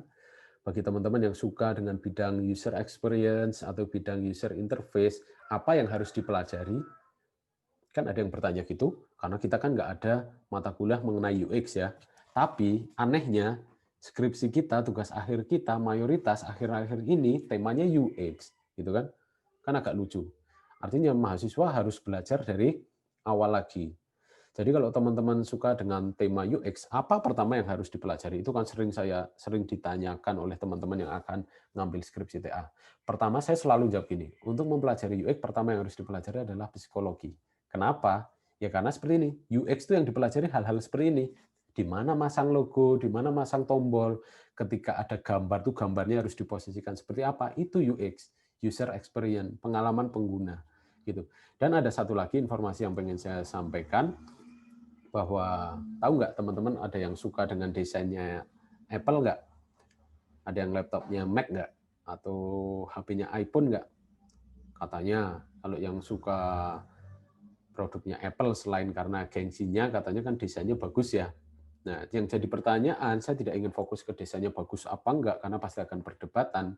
A: bagi teman-teman yang suka dengan bidang user experience atau bidang user interface, apa yang harus dipelajari? Kan ada yang bertanya gitu, karena kita kan nggak ada mata kuliah mengenai UX ya. Tapi anehnya, skripsi kita, tugas akhir kita, mayoritas akhir-akhir ini temanya UX, gitu kan? Kan agak lucu. Artinya mahasiswa harus belajar dari awal lagi. Jadi kalau teman-teman suka dengan tema UX, apa pertama yang harus dipelajari? Itu kan sering ditanyakan oleh teman-teman yang akan ngambil skripsi TA. Pertama saya selalu jawab gini, untuk mempelajari UX pertama yang harus dipelajari adalah psikologi. Kenapa? Ya karena seperti ini, UX itu yang dipelajari hal-hal seperti ini. Di mana masang logo, di mana masang tombol, ketika ada gambar tuh gambarnya harus diposisikan seperti apa, itu UX, user experience, pengalaman pengguna gitu. Dan ada satu lagi informasi yang pengen saya sampaikan, bahwa tahu nggak teman-teman ada yang suka dengan desainnya Apple nggak? Ada yang laptopnya Mac nggak? Atau HP-nya iPhone nggak? Katanya kalau yang suka produknya Apple selain karena gengsinya katanya kan desainnya bagus ya. Nah, yang jadi pertanyaan, saya tidak ingin fokus ke desainnya bagus apa enggak, karena pasti akan perdebatan.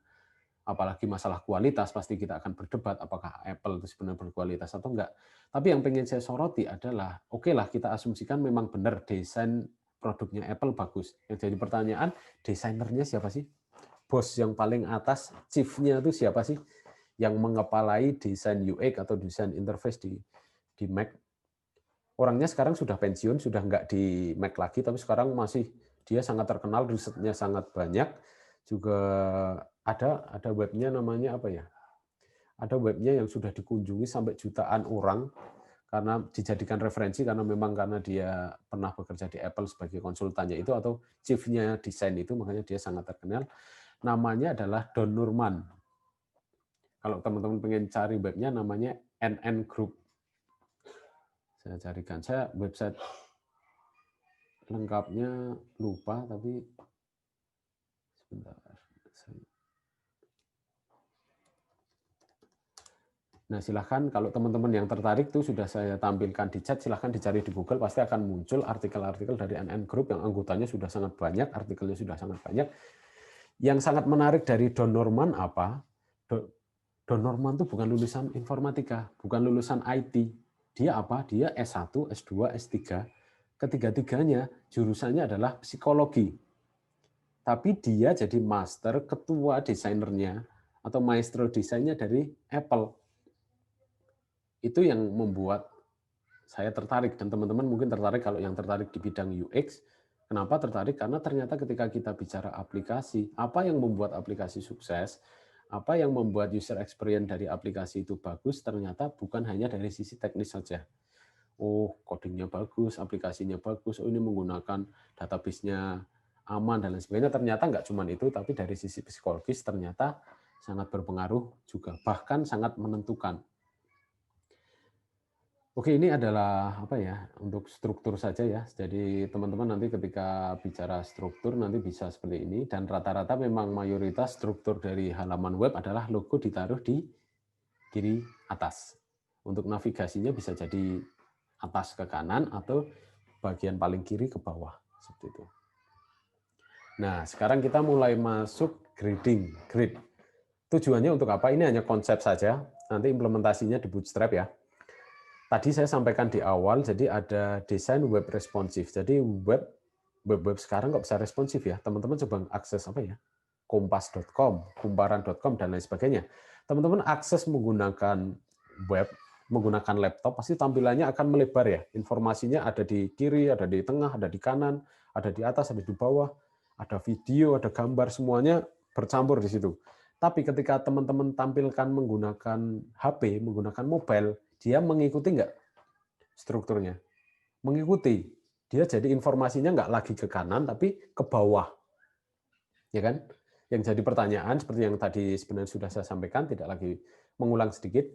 A: Apalagi masalah kualitas, pasti kita akan berdebat apakah Apple itu sebenarnya berkualitas atau enggak. Tapi yang pengen saya soroti adalah, oke lah kita asumsikan memang benar desain produknya Apple bagus. Yang jadi pertanyaan, desainernya siapa sih? Bos yang paling atas, chief-nya itu siapa sih? Yang mengepalai desain UX atau desain interface di Mac. Orangnya sekarang sudah pensiun, sudah nggak di Mac lagi, tapi sekarang masih dia sangat terkenal, risetnya sangat banyak. Juga ada webnya namanya apa ya? Ada webnya yang sudah dikunjungi sampai jutaan orang karena dijadikan referensi karena dia pernah bekerja di Apple sebagai konsultannya itu atau chief-nya desain itu, makanya dia sangat terkenal. Namanya adalah Don Norman. Kalau teman-teman pengen cari webnya namanya NN Group. Saya carikan, saya website lengkapnya lupa, tapi sebentar. Nah, silahkan kalau teman-teman yang tertarik tuh sudah saya tampilkan di chat, silahkan dicari di Google, pasti akan muncul artikel-artikel dari NN Group yang anggotanya sudah sangat banyak, artikelnya sudah sangat banyak. Yang sangat menarik dari Don Norman apa? Don Norman itu bukan lulusan informatika, bukan lulusan IT. Dia apa? Dia S1, S2, S3. Ketiga-tiganya jurusannya adalah psikologi. Tapi dia jadi master, ketua desainernya, atau maestro desainnya dari Apple. Itu yang membuat saya tertarik, dan teman-teman mungkin tertarik kalau yang tertarik di bidang UX. Kenapa tertarik? Karena ternyata ketika kita bicara aplikasi, apa yang membuat aplikasi sukses, apa yang membuat user experience dari aplikasi itu bagus, ternyata bukan hanya dari sisi teknis saja. Oh, codingnya bagus, aplikasinya bagus, oh ini menggunakan database-nya aman, dan lain sebagainya. Ternyata nggak cuma itu, tapi dari sisi psikologis ternyata sangat berpengaruh juga, bahkan sangat menentukan. Oke, ini adalah apa ya, untuk struktur saja ya. Jadi teman-teman nanti ketika bicara struktur nanti bisa seperti ini, dan rata-rata memang mayoritas struktur dari halaman web adalah logo ditaruh di kiri atas. Untuk navigasinya bisa jadi atas ke kanan atau bagian paling kiri ke bawah seperti itu. Nah, sekarang kita mulai masuk grading, grid. Tujuannya untuk apa? Ini hanya konsep saja. Nanti implementasinya di Bootstrap ya. tadi saya sampaikan di awal, jadi ada desain web responsif. Jadi web sekarang nggak bisa responsif ya. Teman-teman coba akses apa ya? Kompas.com, kumparan.com, dan lain sebagainya. Teman-teman akses menggunakan web, menggunakan laptop, pasti tampilannya akan melebar ya. Informasinya ada di kiri, ada di tengah, ada di kanan, ada di atas, ada di bawah, ada video, ada gambar, semuanya bercampur di situ. Tapi ketika teman-teman tampilkan menggunakan HP, menggunakan mobile, dia mengikuti nggak strukturnya? Mengikuti. Dia jadi informasinya nggak lagi ke kanan, tapi ke bawah. Ya kan? Yang jadi pertanyaan, seperti yang tadi sebenarnya sudah saya sampaikan, tidak lagi mengulang sedikit,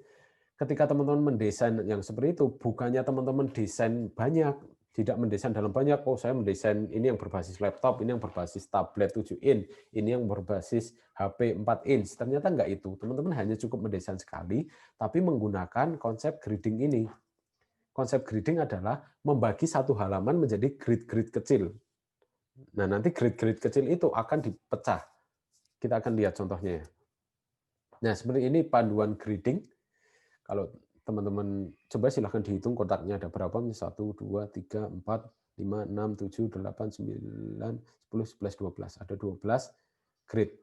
A: ketika teman-teman mendesain yang seperti itu, bukannya teman-teman desain banyak, tidak mendesain dalam banyak, oh saya mendesain ini yang berbasis laptop, ini yang berbasis tablet 7 in, ini yang berbasis HP 4 inch. Ternyata enggak itu. Teman-teman hanya cukup mendesain sekali, tapi menggunakan konsep grading ini. Konsep grading adalah membagi satu halaman menjadi grid-grid kecil. Nah, nanti grid-grid kecil itu akan dipecah. Kita akan lihat contohnya ya. Nah, seperti ini panduan grading. Kalau teman-teman coba silahkan dihitung kotaknya ada berapa, 1, 2, 3, 4, 5, 6, 7, 8, 9, 10, 11, 12. Ada 12 grid.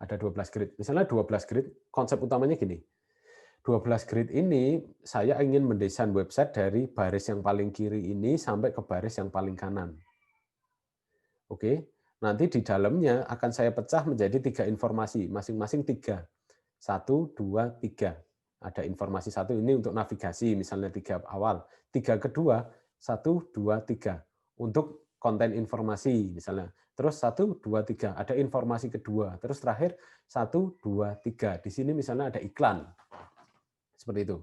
A: Ada 12 grid. Misalnya 12 grid, konsep utamanya gini. 12 grid ini saya ingin mendesain website dari baris yang paling kiri ini sampai ke baris yang paling kanan. Oke, nanti di dalamnya akan saya pecah menjadi 3 informasi, masing-masing 3. 1, 2, 3. Ada informasi 1 ini untuk navigasi, misalnya 3 awal. 3 kedua, 1, 2, 3. Untuk konten informasi, misalnya. Terus 1, 2, 3. Ada informasi kedua. Terus terakhir 1, 2, 3. Di sini misalnya ada iklan. Seperti itu.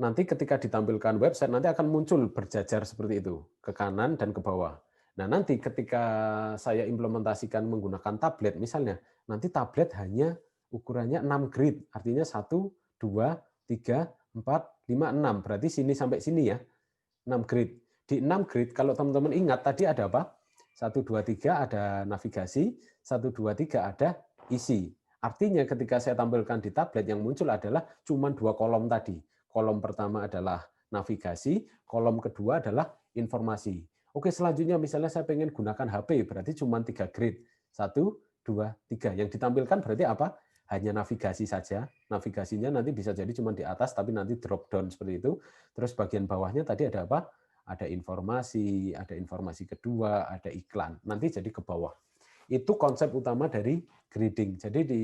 A: Nanti ketika ditampilkan website, nanti akan muncul berjajar seperti itu, ke kanan dan ke bawah. Nah, nanti ketika saya implementasikan menggunakan tablet, misalnya, nanti tablet hanya ukurannya 6 grid, artinya 1, 2, 3, 4, 5, 6. Berarti sini sampai sini ya, 6 grid. Di 6 grid, kalau teman-teman ingat, tadi ada apa? 1, 2, 3 ada navigasi, 1, 2, 3 ada isi. Artinya ketika saya tampilkan di tablet, yang muncul adalah cuma 2 kolom tadi. Kolom pertama adalah navigasi, kolom kedua adalah informasi. Oke, selanjutnya misalnya saya pengen gunakan HP, berarti cuma 3 grid. 1, 2, 3. Yang ditampilkan berarti apa? Hanya navigasi saja. Navigasinya nanti bisa jadi cuma di atas, tapi nanti drop down seperti itu. Terus bagian bawahnya tadi ada apa? Ada informasi kedua, ada iklan. Nanti jadi ke bawah. Itu konsep utama dari grading. Jadi di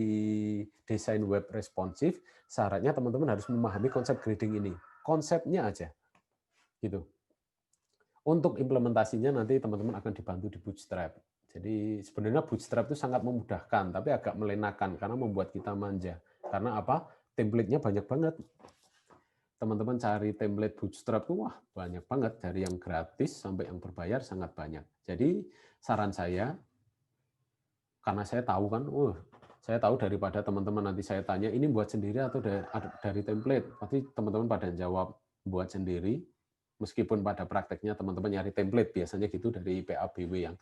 A: desain web responsif, syaratnya teman-teman harus memahami konsep grading ini. Konsepnya aja. Gitu. Untuk implementasinya nanti teman-teman akan dibantu di Bootstrap. Jadi sebenarnya Bootstrap itu sangat memudahkan, tapi agak melenakan karena membuat kita manja. Karena apa? Template-nya banyak banget. Teman-teman cari template Bootstrap tuh wah banyak banget, dari yang gratis sampai yang berbayar sangat banyak. Jadi saran saya, karena saya tahu kan, saya tahu daripada teman-teman nanti saya tanya ini buat sendiri atau dari template, pasti teman-teman pada jawab buat sendiri, meskipun pada prakteknya teman-teman nyari template, biasanya gitu dari PABW yang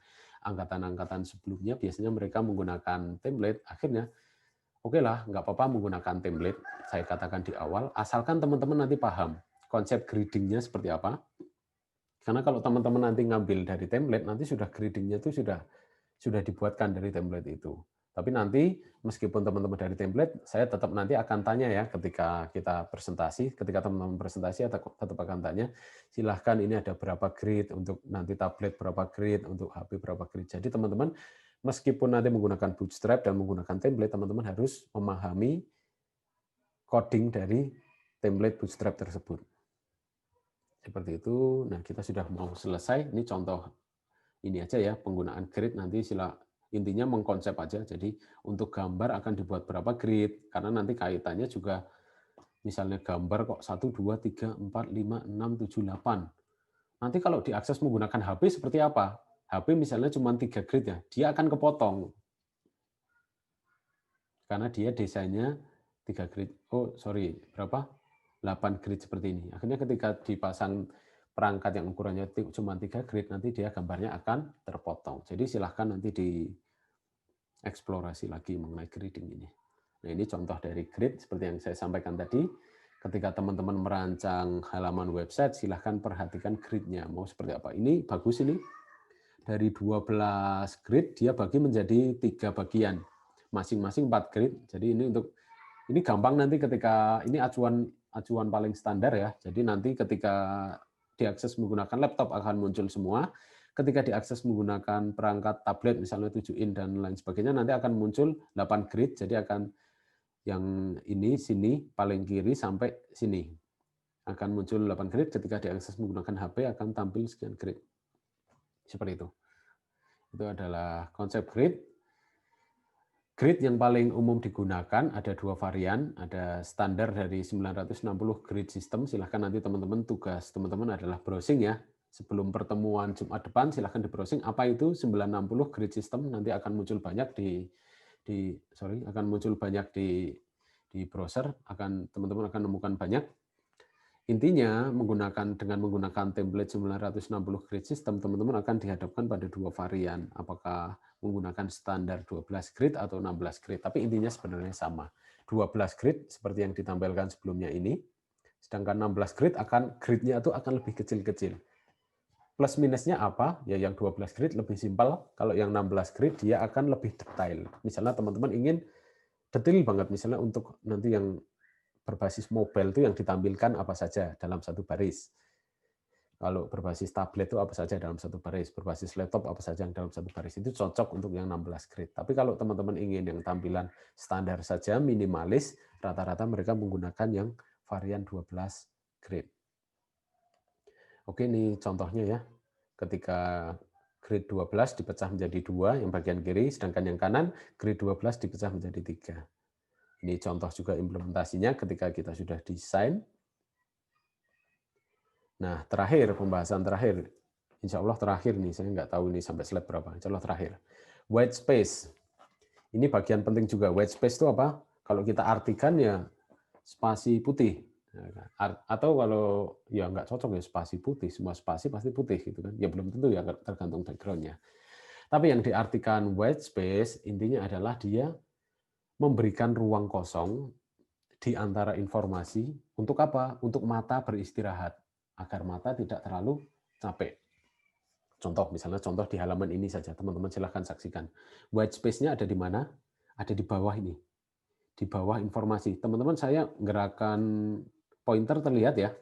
A: angkatan-angkatan sebelumnya, biasanya mereka menggunakan template, akhirnya oke lah, nggak apa-apa menggunakan template, saya katakan di awal, asalkan teman-teman nanti paham konsep grading-nya seperti apa. Karena kalau teman-teman nanti ngambil dari template, nanti sudah grading-nya itu sudah dibuatkan dari template itu. Tapi nanti meskipun teman-teman dari template, saya tetap nanti akan tanya ya ketika kita presentasi, ketika teman-teman presentasi tetap akan tanya, silahkan ini ada berapa grid, untuk nanti tablet berapa grid, untuk HP berapa grid. Jadi teman-teman meskipun nanti menggunakan Bootstrap dan menggunakan template, teman-teman harus memahami coding dari template Bootstrap tersebut. Seperti itu. Nah, kita sudah mau selesai. Ini contoh ini aja ya, penggunaan grid nanti intinya mengkonsep aja. Jadi untuk gambar akan dibuat berapa grid, karena nanti kaitannya juga misalnya gambar kok 1, 2, 3, 4, 5, 6, 7, 8. Nanti kalau diakses menggunakan HP seperti apa? HP misalnya cuma 3 grid ya, dia akan kepotong. Karena dia desainnya 3 grid. Oh, sorry, berapa? 8 grid seperti ini. Akhirnya ketika dipasang perangkat yang ukurannya cuma 3 grid, nanti dia gambarnya akan terpotong. Jadi silahkan nanti dieksplorasi lagi mengenai grading ini. Nah, ini contoh dari grid seperti yang saya sampaikan tadi. ketika teman-teman merancang halaman website, silahkan perhatikan grid-nya. Mau seperti apa. Ini bagus ini. Dari 12 grid, dia bagi menjadi 3 bagian. Masing-masing 4 grid. Jadi ini gampang nanti ketika, ini acuan paling standar ya. Jadi nanti ketika diakses menggunakan laptop akan muncul semua. Ketika diakses menggunakan perangkat tablet, misalnya 7 in dan lain sebagainya, nanti akan muncul 8 grid. Jadi akan yang ini, sini, paling kiri sampai sini. Akan muncul 8 grid, ketika diakses menggunakan HP akan tampil sekian grid. Seperti itu. Itu adalah konsep grid. Grid yang paling umum digunakan ada 2 varian, ada standar dari 960 grid system, silahkan nanti teman-teman tugas teman-teman adalah browsing ya. Sebelum pertemuan Jumat depan silahkan di browsing apa itu 960 grid system, nanti akan muncul banyak di browser, teman-teman akan menemukan banyak. Intinya dengan menggunakan template 960 grid system, teman-teman akan dihadapkan pada 2 varian, apakah menggunakan standar 12 grid atau 16 grid, tapi intinya sebenarnya sama. 12 grid seperti yang ditampilkan sebelumnya ini, sedangkan 16 grid gridnya itu akan lebih kecil-kecil. Plus minusnya apa? Ya yang 12 grid lebih simpel, kalau yang 16 grid dia akan lebih detail. Misalnya teman-teman ingin detail banget, misalnya untuk nanti yang berbasis mobile itu yang ditampilkan apa saja dalam satu baris. Kalau berbasis tablet itu apa saja dalam satu baris, berbasis laptop apa saja yang dalam satu baris, itu cocok untuk yang 16 grid. Tapi kalau teman-teman ingin yang tampilan standar saja, minimalis, rata-rata mereka menggunakan yang varian 12 grid. Oke, ini contohnya ya. Ketika grid 12 dipecah menjadi 2, yang bagian kiri, sedangkan yang kanan grid 12 dipecah menjadi 3. Ini contoh juga implementasinya ketika kita sudah desain. Nah, pembahasan terakhir. Insya Allah terakhir nih, saya nggak tahu ini sampai slide berapa. Insya Allah terakhir. White space. Ini bagian penting juga. White space itu apa? Kalau kita artikan ya spasi putih. Atau kalau ya nggak cocok ya spasi putih. Semua spasi pasti putih gitu kan. Ya belum tentu ya, tergantung background-nya. Tapi yang diartikan white space intinya adalah dia memberikan ruang kosong di antara informasi untuk apa? Untuk mata beristirahat, agar mata tidak terlalu capek. Misalnya contoh di halaman ini saja, teman-teman silahkan saksikan. White space-nya ada di mana? Ada di bawah ini. Di bawah informasi. Teman-teman, saya gerakan pointer terlihat ya?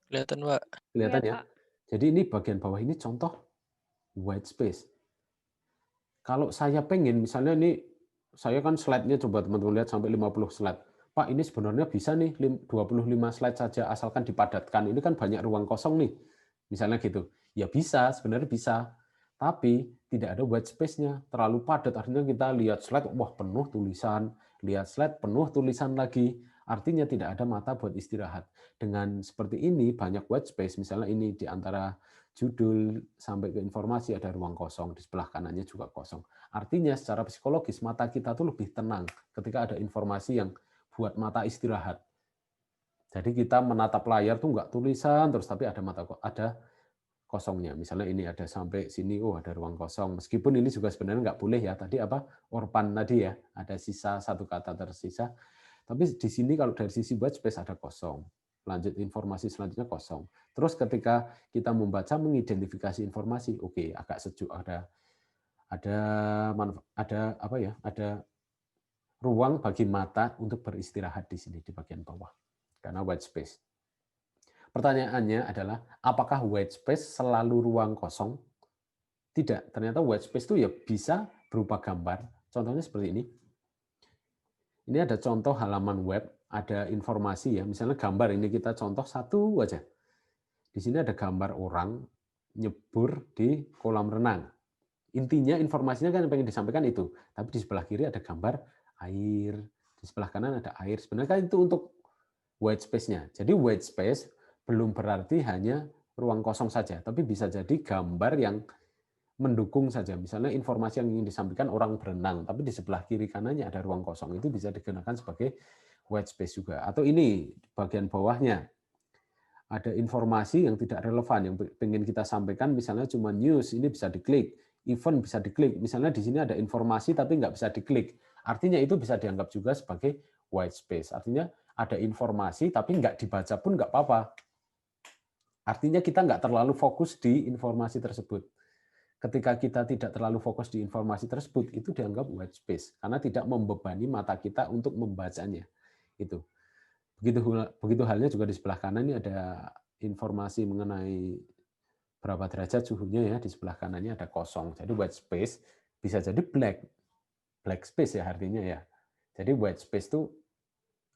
B: Kelihatan, Pak.
A: Kelihatan ya? Jadi ini bagian bawah ini contoh white space. Kalau saya pengen, misalnya ini, saya kan slide-nya coba teman-teman lihat sampai 50 slide. Pak, ini sebenarnya bisa nih 25 slide saja asalkan dipadatkan. Ini kan banyak ruang kosong nih. Misalnya gitu. Ya bisa, sebenarnya bisa. Tapi tidak ada white space-nya. Terlalu padat. Artinya kita lihat slide, wah penuh tulisan. Lihat slide, penuh tulisan lagi. Artinya tidak ada mata buat istirahat. Dengan seperti ini, banyak white space. Misalnya ini di antara judul sampai ke informasi ada ruang kosong. Di sebelah kanannya juga kosong. Artinya secara psikologis, mata kita tuh lebih tenang ketika ada informasi yang buat mata istirahat. Jadi kita menatap layar tuh nggak tulisan terus, tapi ada kosongnya. Misalnya ini ada sampai sini, ada ruang kosong. Meskipun ini juga sebenarnya nggak boleh ya. Tadi orpan tadi ya, ada sisa satu kata tersisa. Tapi di sini kalau dari sisi white space ada kosong. Lanjut informasi selanjutnya kosong. Terus ketika kita membaca mengidentifikasi informasi, oke, agak sejuk, ada ruang bagi mata untuk beristirahat di sini di bagian bawah karena white space. Pertanyaannya adalah apakah white space selalu ruang kosong? Tidak, ternyata white space itu ya bisa berupa gambar. Contohnya seperti ini. Ini ada contoh halaman web, ada informasi ya, misalnya gambar ini kita contoh satu aja. Di sini ada gambar orang nyebur di kolam renang. Intinya informasinya kan yang pengen disampaikan itu, tapi di sebelah kiri ada gambar air, di sebelah kanan ada air. Sebenarnya kan itu untuk white space-nya. Jadi white space belum berarti hanya ruang kosong saja, tapi bisa jadi gambar yang mendukung saja. Misalnya informasi yang ingin disampaikan orang berenang, tapi di sebelah kiri kanannya ada ruang kosong. Itu bisa digunakan sebagai white space juga. Atau ini bagian bawahnya, ada informasi yang tidak relevan, yang ingin kita sampaikan, misalnya cuma news, ini bisa diklik. Event bisa diklik. Misalnya di sini ada informasi tapi nggak bisa diklik. Artinya itu bisa dianggap juga sebagai white space. Artinya ada informasi tapi nggak dibaca pun nggak apa-apa. Artinya kita nggak terlalu fokus di informasi tersebut. Ketika kita tidak terlalu fokus di informasi tersebut, itu dianggap white space karena tidak membebani mata kita untuk membacanya. Itu. Begitu halnya juga di sebelah kanan ini ada informasi mengenai berapa derajat suhunya ya, di sebelah kanannya ada kosong. Jadi white space bisa jadi black space ya artinya ya. Jadi white space itu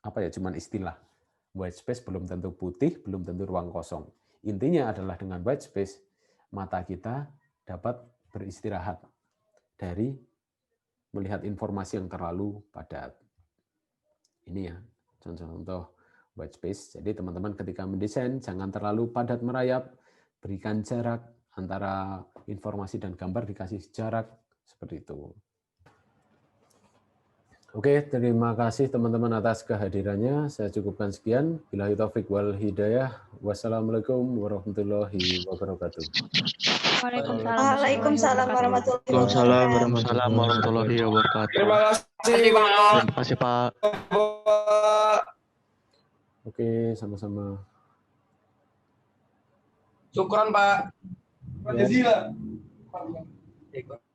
A: apa ya, cuman istilah. White space belum tentu putih, belum tentu ruang kosong. Intinya adalah dengan white space, mata kita dapat beristirahat dari melihat informasi yang terlalu padat. Ini ya, contoh-contoh white space. Jadi teman-teman ketika mendesain, jangan terlalu padat merayap, berikan jarak antara informasi dan gambar, dikasih jarak, seperti itu. Oke, terima kasih teman-teman atas kehadirannya. Saya cukupkan sekian. Billahi taufik wal hidayah. Wassalamualaikum warahmatullahi wabarakatuh.
C: Waalaikumsalam warahmatullahi
D: Waalaikumsalam
C: wabarakatuh.
D: warahmatullahi wabarakatuh.
E: Terima kasih, Pak.
D: Terima kasih, Pak.
A: Oke, sama-sama.
E: Syukron, Pak.
A: Ya.
E: Terima kasih.